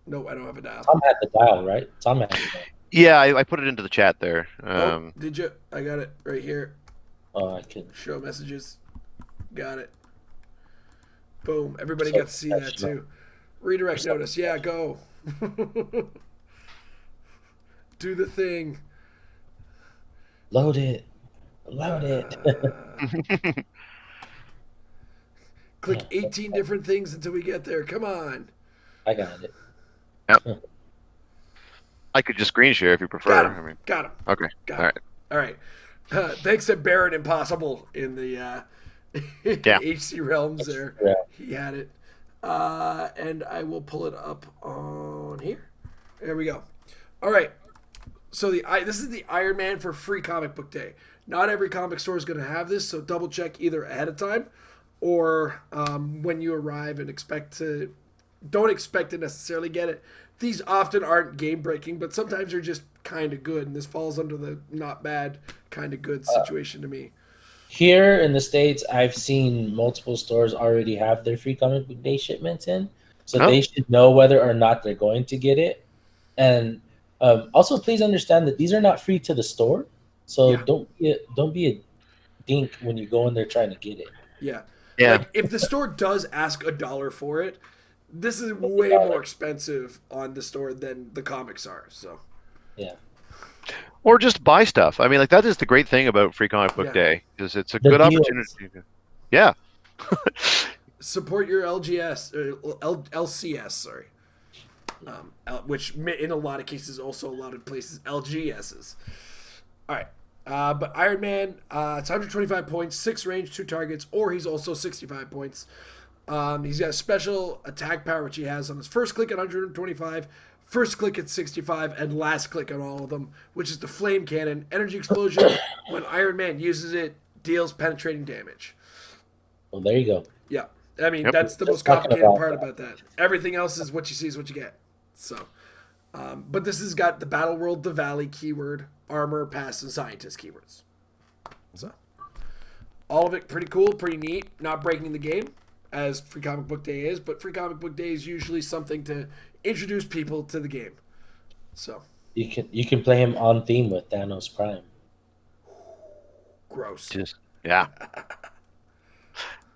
No, I don't have a dial. Tom had the dial, right? Tom had the dial. Yeah, I put it into the chat there. Did you? I got it right here. Oh, I can. Show messages. Got it. Boom. Everybody So got to see that too. Redirect notice. Yeah, go. Do the thing. Load it. Load it. Click 18 different things until we get there. Come on. I got it. Yep. I could just screen share if you prefer. Got him. I mean, Got him. okay. Got All right. All right. Thanks to Baron Impossible in the HC Realms there. Yeah. He had it. And I will pull it up on here. There we go. All right. So this is the Iron Man for Free Comic Book Day. Not every comic store is going to have this, so double check either ahead of time or when you arrive and don't expect to necessarily get it. These often aren't game breaking, but sometimes they're just kind of good, and this falls under the not bad, kind of good situation to me. Here in the States, I've seen multiple stores already have their Free Comic Book Day shipments in, so they should know whether or not they're going to get it. And also, please understand that these are not free to the store, so don't be a dink when you go in there trying to get it. Yeah. Yeah. Like, if the store does ask $1 for it, this is way more expensive on the store than the comics are. So Yeah. Or just buy stuff. I mean, like that is the great thing about Free Comic Book yeah, Day, is it's a The good opportunity. deals. Yeah. support your LGS LCS. Sorry. Which in a lot of cases, also a lot of places, LGSs. All right. But Iron Man, it's 125 points, 6 range, 2 targets, or he's also 65 points. He's got a special attack power, which he has on his first click at 125, first click at 65, and last click on all of them, which is the Flame Cannon. Energy Explosion, when Iron Man uses it, deals penetrating damage. Well, there you go. Yeah. I mean, Yep. that's the most complicated part about that. Everything else is what you see is what you get. So, but this has got the Battle World, the Valley keyword, armor, pass, and scientist keywords. So, all of it pretty cool, pretty neat. Not breaking the game, as Free Comic Book Day is, but Free Comic Book Day is usually something to introduce people to the game. So, You can play him on theme with Thanos Prime. gross. Just yeah.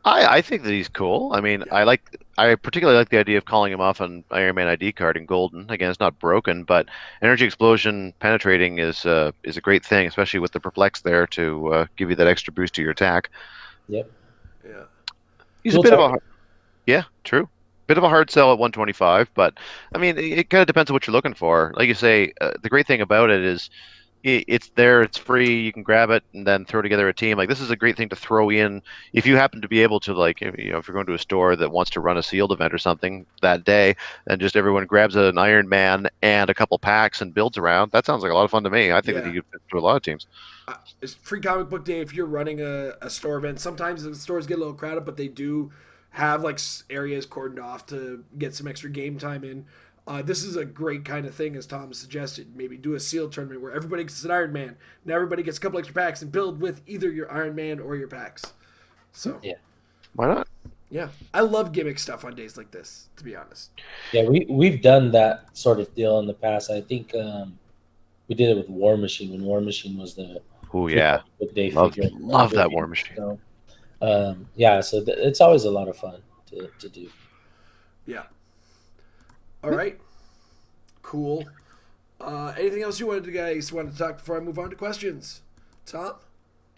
I think that he's cool. I mean, Yeah. I particularly like the idea of calling him off on Iron Man ID card in golden. Again, it's not broken, but energy explosion penetrating is a great thing, especially with the perplex there to give you that extra boost to your attack. Yep. Yeah. He's Cool a bit of target. yeah, true. Bit of a hard sell at 125, but I mean, it kind of depends on what you're looking for. Like you say, the great thing about it is it's there, it's free, you can grab it and then throw together a team. Like this is a great thing to throw in if you happen to be able to, like, if you're going to a store that wants to run a sealed event or something that day, and just everyone grabs an Iron Man and a couple packs and builds around. That sounds like a lot of fun to me. I think that Yeah. you could fit to a lot of teams. It's Free Comic Book Day. If you're running a store event, sometimes the stores get a little crowded, but they do have like areas cordoned off to get some extra game time in. This is a great kind of thing, as Tom suggested. Maybe do a sealed tournament where everybody gets an Iron Man. Now everybody gets a couple extra packs and build with either your Iron Man or your packs. So Yeah. Why not? yeah, I love gimmick stuff on days like this. To be honest, Yeah, we've done that sort of deal in the past. I think we did it with War Machine when War Machine was the Oh yeah, day love figure. that War Machine. So, yeah, so it's always a lot of fun to do. yeah. All right, cool. Anything else you wanted to guys wanted to talk before I move on to questions? Tom?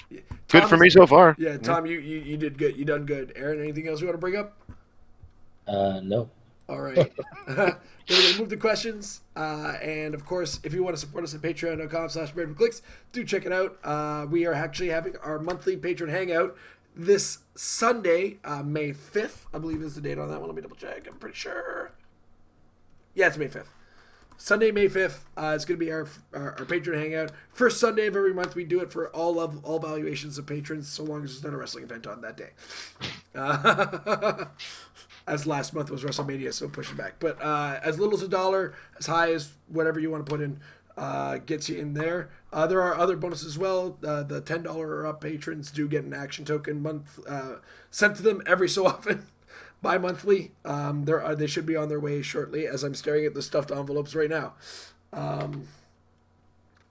Yeah, Good Tom for is- me so far. Yeah, Tom, you did good. You done good. Aaron, anything else you want to bring up? No. All right. Then we're going to move to questions. And of course, if you want to support us at patreon.com/clicks, do check it out. We are actually having our monthly patron hangout this Sunday, May 5th, I believe is the date on that one. Let me double check. I'm pretty sure. Yeah, it's May 5th. Sunday, May 5th. It's going to be our patron hangout. First Sunday of every month. We do it for all valuations of patrons, so long as there's not a wrestling event on that day. As last month was WrestleMania, so push it back. But as little as $1, as high as whatever you want to put in, gets you in there. There are other bonuses as well. The $10 or up patrons do get an action token sent to them every so often. Bi-monthly. They should be on their way shortly, as I'm staring at the stuffed envelopes right now. And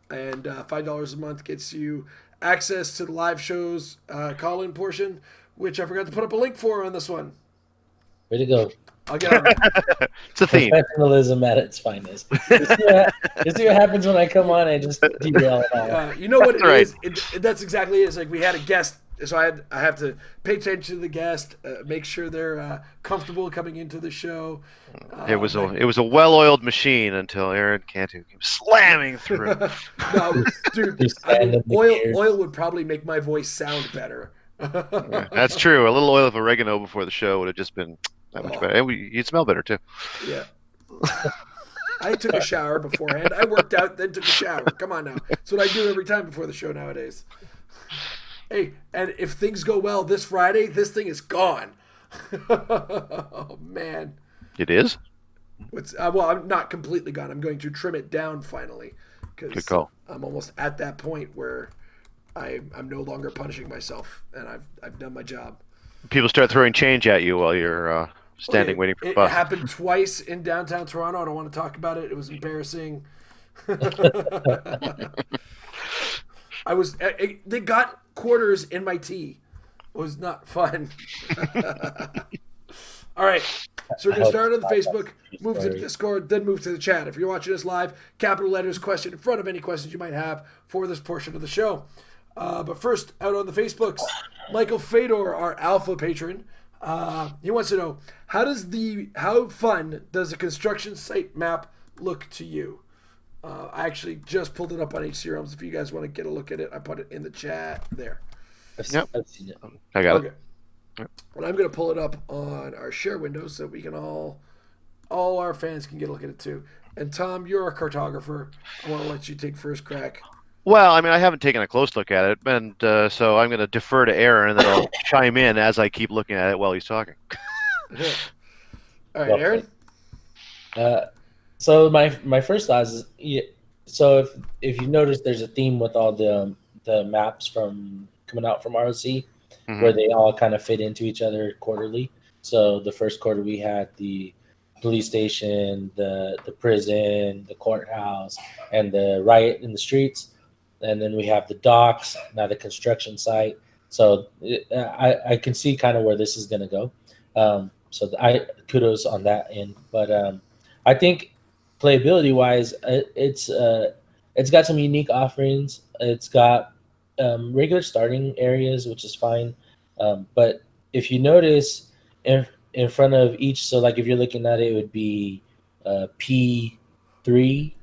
$5 a month gets you access to the live shows call-in portion, which I forgot to put up a link for on this one. Way to go. I'll get on that. It's a theme. Professionalism at its finest. You see what happens when I come on and just derail it all. You know what That's it is? That's exactly it. It's like we had a guest, so I have to pay attention to the guest, make sure they're comfortable coming into the show. It was a well-oiled machine until Aaron Cantu came slamming through. No, dude, Just I stand mean, in the oil gears. would probably make my voice sound better. Yeah, that's true. A little oil of oregano before the show would have just been that much better. And you'd smell better too. Yeah. I took a shower beforehand. I worked out, then took a shower. Come on now. That's what I do every time before the show nowadays. Hey, and if things go well this Friday, this thing is gone. Oh, man. It is? Well, I'm not completely gone. I'm going to trim it down finally. Good Because call. I'm almost at that point where I'm no longer punishing myself, and I've done my job. People start throwing change at you while you're standing waiting for the It bus. happened twice in downtown Toronto. I don't want to talk about it. It was embarrassing. They got quarters in my tea. It was not fun. All right. So we're I going to hope start on the it's not Facebook, a move to the story. Discord, then move to the chat. If you're watching us live, capital letters question in front of any questions you might have for this portion of the show. But first, out on the Facebooks, Michael Fedor, our alpha patron, he wants to know how fun does a construction site map look to you? I actually just pulled it up on HC Realms. If you guys want to get a look at it, I put it in the chat there. Yep. I've seen it. I got Okay. it. Yep. And I'm going to pull it up on our share window so we can all our fans can get a look at it too. And Tom, you're a cartographer. I want to let you take first crack. Well, I mean, I haven't taken a close look at it, and so I'm going to defer to Aaron, and then I'll chime in as I keep looking at it while he's talking. All right, Well Aaron. So my first thought is, so if you notice, there's a theme with all the maps from coming out from ROC, where they all kind of fit into each other quarterly. So the first quarter we had the police station, the prison, the courthouse, and the riot in the streets, and then we have the docks, now the construction site. So I can see kind of where this is going to go. So I kudos on that end, but I think playability wise, it's got some unique offerings. It's got regular starting areas, which is fine. But if you notice in front of each, so like if you're looking at it, it would be P3 through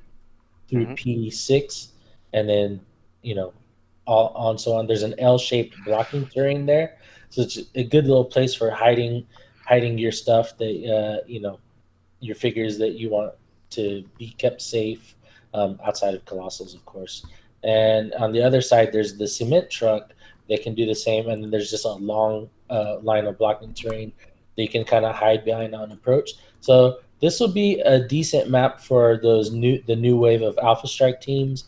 P6, and then all on so on. There's an L-shaped blocking terrain there, so it's a good little place for hiding your stuff that your figures that you want to be kept safe outside of Colossals, of course. And on the other side, there's the cement truck that can do the same, and then there's just a long line of blocking terrain that you can kind of hide behind on approach. So this will be a decent map for the new wave of Alpha Strike teams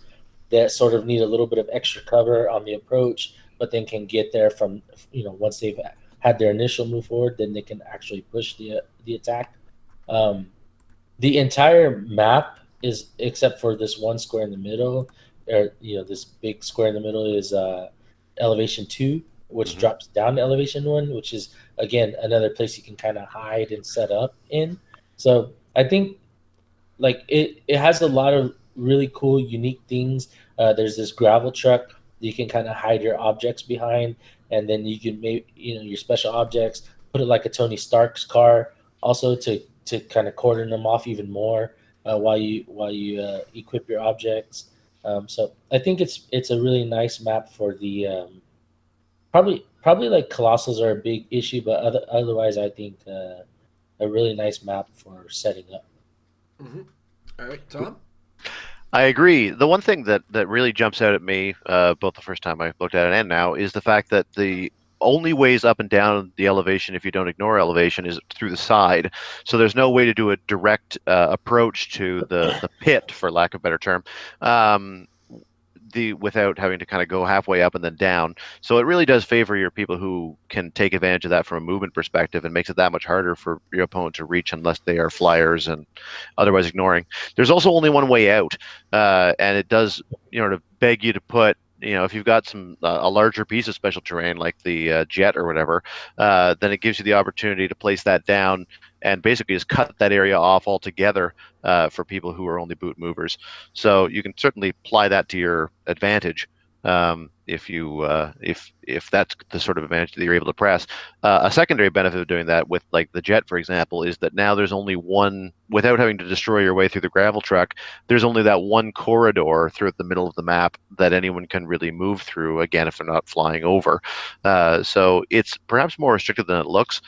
that sort of need a little bit of extra cover on the approach, but then can get there from once they've had their initial move forward, then they can actually push the attack. The entire map is, except for this one square in the middle, or this big square in the middle, is elevation 2, which drops down to elevation 1, which is again another place you can kind of hide and set up in. So I think like it has a lot of really cool, unique things. There's this gravel truck that you can kind of hide your objects behind, and then you can make your special objects, put it like a Tony Stark's car, also to kind of cordon them off even more while you equip your objects. So I think it's a really nice map for the probably like Colossals are a big issue, but otherwise I think a really nice map for setting up. All right, Tom. I agree. The one thing that really jumps out at me, both the first time I looked at it and now, is the fact that the only ways up and down the elevation, if you don't ignore elevation, is through the side. So there's no way to do a direct approach to the pit, for lack of a better term, without having to kind of go halfway up and then down. So it really does favor your people who can take advantage of that from a movement perspective, and makes it that much harder for your opponent to reach unless they are flyers and otherwise ignoring. There's also only one way out, and it does to beg you to put, if you've got a larger piece of special terrain like the jet or whatever, then it gives you the opportunity to place that down and basically just cut that area off altogether for people who are only boot movers. So you can certainly apply that to your advantage if that's the sort of advantage that you're able to press. A secondary benefit of doing that with like the jet, for example, is that now there's only one, without having to destroy your way through the gravel truck, there's only that one corridor through the middle of the map that anyone can really move through, again, if they're not flying over. So it's perhaps more restricted than it looks.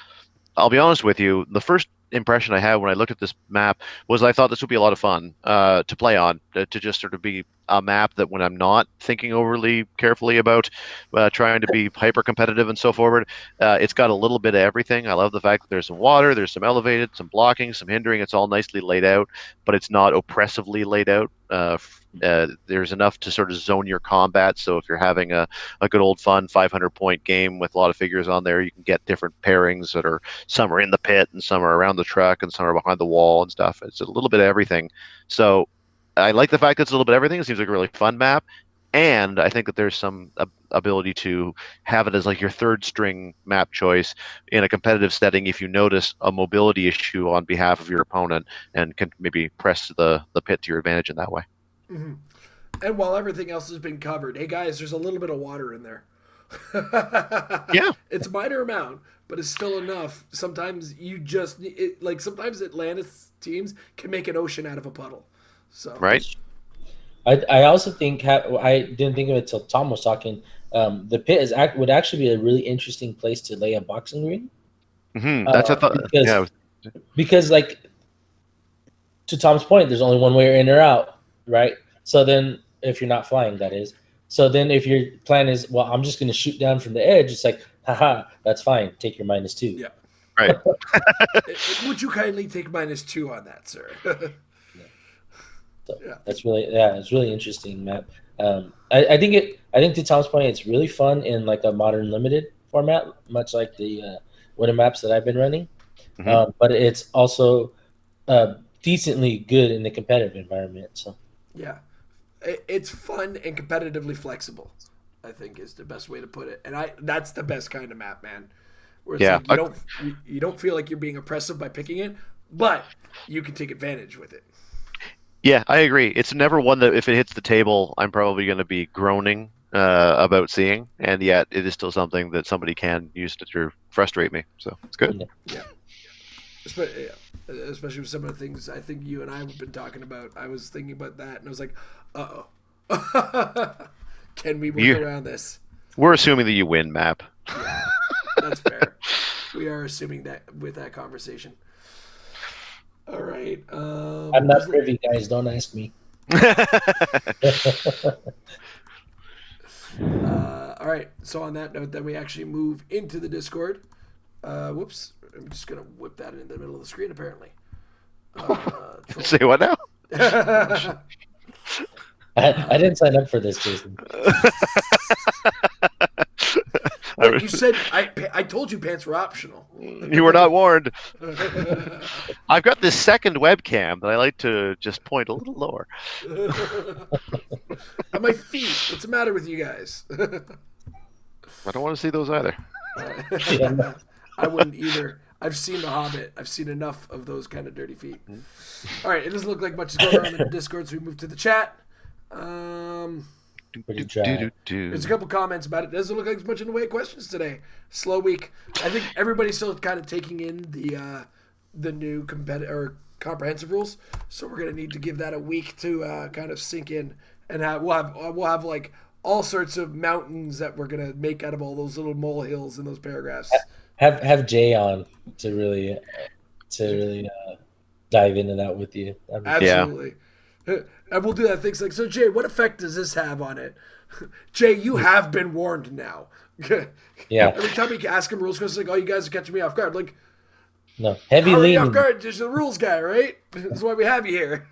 I'll be honest with you, the first impression I had when I looked at this map was I thought this would be a lot of fun to play on, to just sort of be a map that when I'm not thinking overly carefully about trying to be hyper competitive and so forward, it's got a little bit of everything. I love the fact that there's some water, there's some elevated, some blocking, some hindering. It's all nicely laid out, but it's not oppressively laid out. There's enough to sort of zone your combat. So if you're having a good old fun 500-point game with a lot of figures on there, you can get different pairings that are, some are in the pit and some are around the truck and some are behind the wall and stuff. It's a little bit of everything. So I like the fact that it's a little bit of everything. It seems like a really fun map. And I think that there's some ability to have it as like your third string map choice in a competitive setting if you notice a mobility issue on behalf of your opponent and can maybe press the pit to your advantage in that way. Mm-hmm. And while everything else has been covered, hey guys, there's a little bit of water in there. Yeah. It's a minor amount, but it's still enough. Sometimes you just like sometimes Atlantis teams can make an ocean out of a puddle. So Right. I also think I didn't think of it till Tom was talking. The pit would actually be a really interesting place to lay a boxing ring. That's a thought. Because like to Tom's point, there's only one way in or out, right? So then if you're not flying, that is. So then if your plan is, well, I'm just going to shoot down from the edge, it's like, haha, that's fine. Take your -2. Yeah. Right. Would you kindly take -2 on that, sir? So that's really, it's really interesting map. I think to Tom's point, it's really fun in like a modern limited format, much like the winter maps that I've been running. But it's also decently good in the competitive environment. So yeah, it's fun and competitively flexible, I think is the best way to put it. And that's the best kind of map, man. Where it's like you don't feel like you're being oppressive by picking it, but you can take advantage with it. Yeah, I agree. It's never one that if it hits the table, I'm probably going to be groaning about seeing, and yet it is still something that somebody can use to frustrate me. So it's good. Yeah. Especially with some of the things I think you and I have been talking about. I was thinking about that, and I was like, uh-oh. Can we work around this? We're assuming that you win, Map. Yeah, that's fair. We are assuming that with that conversation. All right. I'm not privy, guys. Don't ask me. All right. So on that note, then we actually move into the Discord. Whoops. I'm just going to whip that in the middle of the screen, apparently. Say what now? I didn't sign up for this, Jason. Well, you said I told you pants were optional. You were not warned. I've got this second webcam that I like to just point a little lower. On my feet. What's the matter with you guys? I don't want to see those either. I wouldn't either. I've seen The Hobbit. I've seen enough of those kind of dirty feet. All right, it doesn't look like much is going on in the Discord, so we move to the chat. There's a couple comments about it. Doesn't look like there's much in the way of questions today. Slow week. I think everybody's still kind of taking in the new comprehensive rules, so we're gonna need to give that a week to kind of sink in, and we'll have like all sorts of mountains that we're gonna make out of all those little molehills in those paragraphs. Have Jay on to really dive into that with you. Absolutely. And we'll do that things like, so Jay, what effect does this have on it? Jay, you have been warned now. Yeah. Every time we ask him rules questions, like, oh, you guys are catching me off guard. Like, no, heavy how are you leaning. off guard? Just the rules guy, right? That's why we have you here.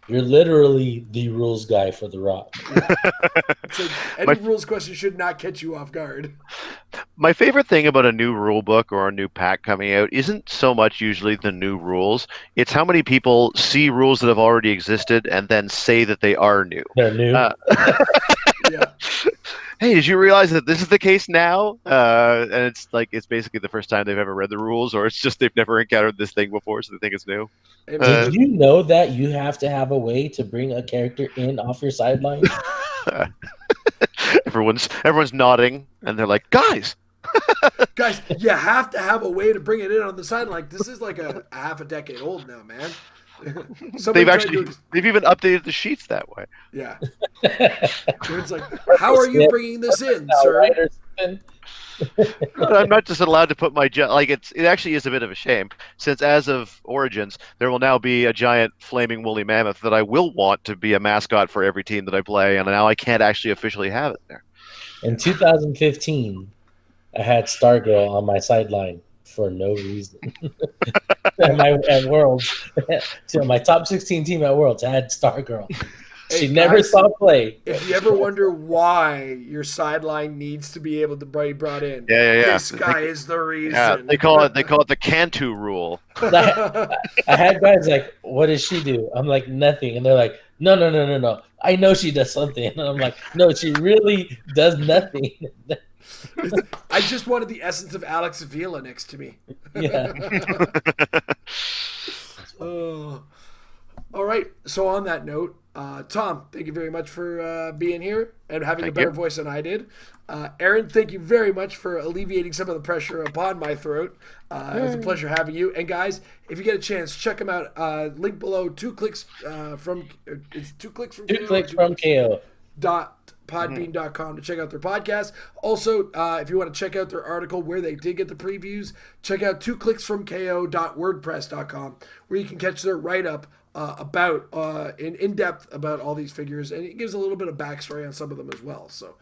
You're literally the rules guy for The Rock. So any rules question should not catch you off guard. My favorite thing about a new rule book or a new pack coming out isn't so much usually the new rules. It's how many people see rules that have already existed and then say that they are new. They're new. Yeah. Hey, did you realize that this is the case now? And it's like it's basically the first time they've ever read the rules, or it's just they've never encountered this thing before, so they think it's new. Did you know that you have to have a way to bring a character in off your sideline? Everyone's nodding, and they're like, guys, you have to have a way to bring it in on the side. Like this is like a half a decade old now, man. They've even updated the sheets that way. Yeah. It's like, how are you bringing this in, sir? I'm not just allowed to put my it actually is a bit of a shame, since as of Origins there will now be a giant flaming woolly mammoth that I will want to be a mascot for every team that I play, and now I can't actually officially have it there. In 2015, I had Stargirl on my sideline for no reason. At Worlds, so my top 16 team at Worlds had Stargirl. She never guys, saw play. if you ever wonder why your sideline needs to be able to be brought in, Yeah. this guy is the Yeah, reason. they call it the Cantu rule. I had guys like, "What does she do?" I'm like, "Nothing," and they're like, "No. I know she does something." And I'm like, "No, she really does nothing." I just wanted the essence of Alex Avila next to me. Yeah. Oh. All right. So on that note, Tom, thank you very much for being here and having a Thank better you. voice than I did. Aaron, thank you very much for alleviating some of the pressure upon my throat. It was a pleasure having you. And guys, if you get a chance, check them out. Link below. 2 clicks from it's 2 clicks from 2 clicks from KO. .podbean.com to check out their podcast. Also, if you want to check out their article where they did get the previews, check out 2clicksfromko.wordpress.com where you can catch their write-up about in depth about all these figures, and it gives a little bit of backstory on some of them as well. So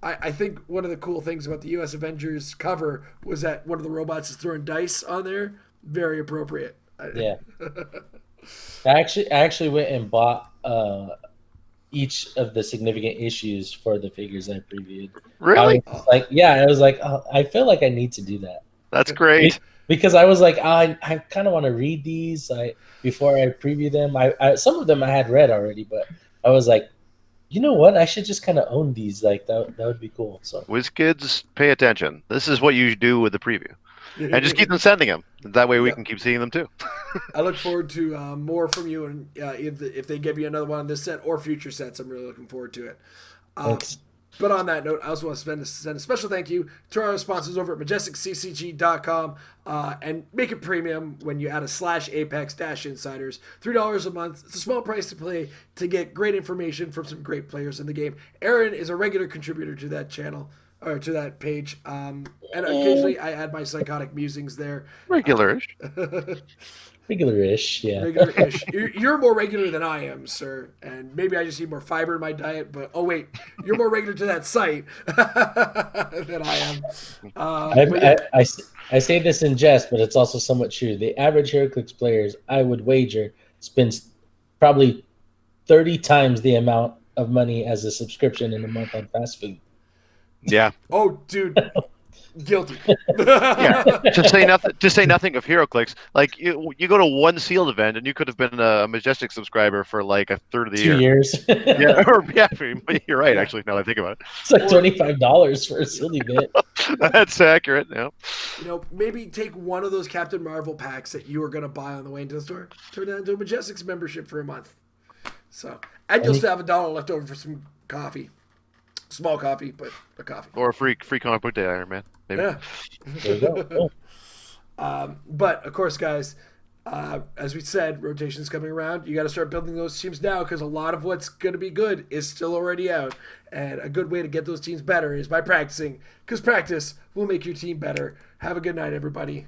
I think one of the cool things about the US Avengers cover was that one of the robots is throwing dice on there. Very appropriate. Yeah. I actually went and bought each of the significant issues for the figures I previewed. Really? I was like, oh, I feel like I need to do that. That's great. Because I was like, I kind of want to read these before I preview them. I some of them I had read already, but I was like, you know what? I should just kind of own these. Like that would be cool. So WizKids, pay attention. This is what you do with the preview. And just keep them sending them. That way we can keep seeing them too. I look forward to more from you, and if they give you another one on this set or future sets, I'm really looking forward to it. thanks. But on that note, I also want to send a special thank you to our sponsors over at MajesticCCG.com and make it premium when you add a /Apex-Insiders. $3 a month. It's a small price to pay to get great information from some great players in the game. Aaron is a regular contributor to that channel, or to that page. And occasionally I add my psychotic musings there. Regular-ish. Regular-ish, yeah. Regular-ish. You're more regular than I am, sir. And maybe I just need more fiber in my diet. But, oh, wait. You're more regular to that site than I am. I say this in jest, but it's also somewhat true. The average HeroClix players, I would wager, spends probably 30 times the amount of money as a subscription in a month on fast food. Yeah. Oh, dude. Guilty. Yeah. Just say nothing of HeroClix. Like you go to one sealed event and you could have been a Majestic subscriber for like a third of the 2 year. years. Yeah, you're right. Actually, now that I think about it, It's like $25 for a silly bit. that's accurate. Yeah. Maybe take one of those Captain Marvel packs that you were going to buy on the way into the store, turn that into a Majestic's membership for a month. And you'll still have $1 left over for some coffee. Small coffee, but a coffee. Or a free comic book day, Iron Man. Maybe. Yeah. There you go. But of course, guys, as we said, rotation's coming around. You got to start building those teams now because a lot of what's going to be good is still already out. And a good way to get those teams better is by practicing, because practice will make your team better. Have a good night, everybody.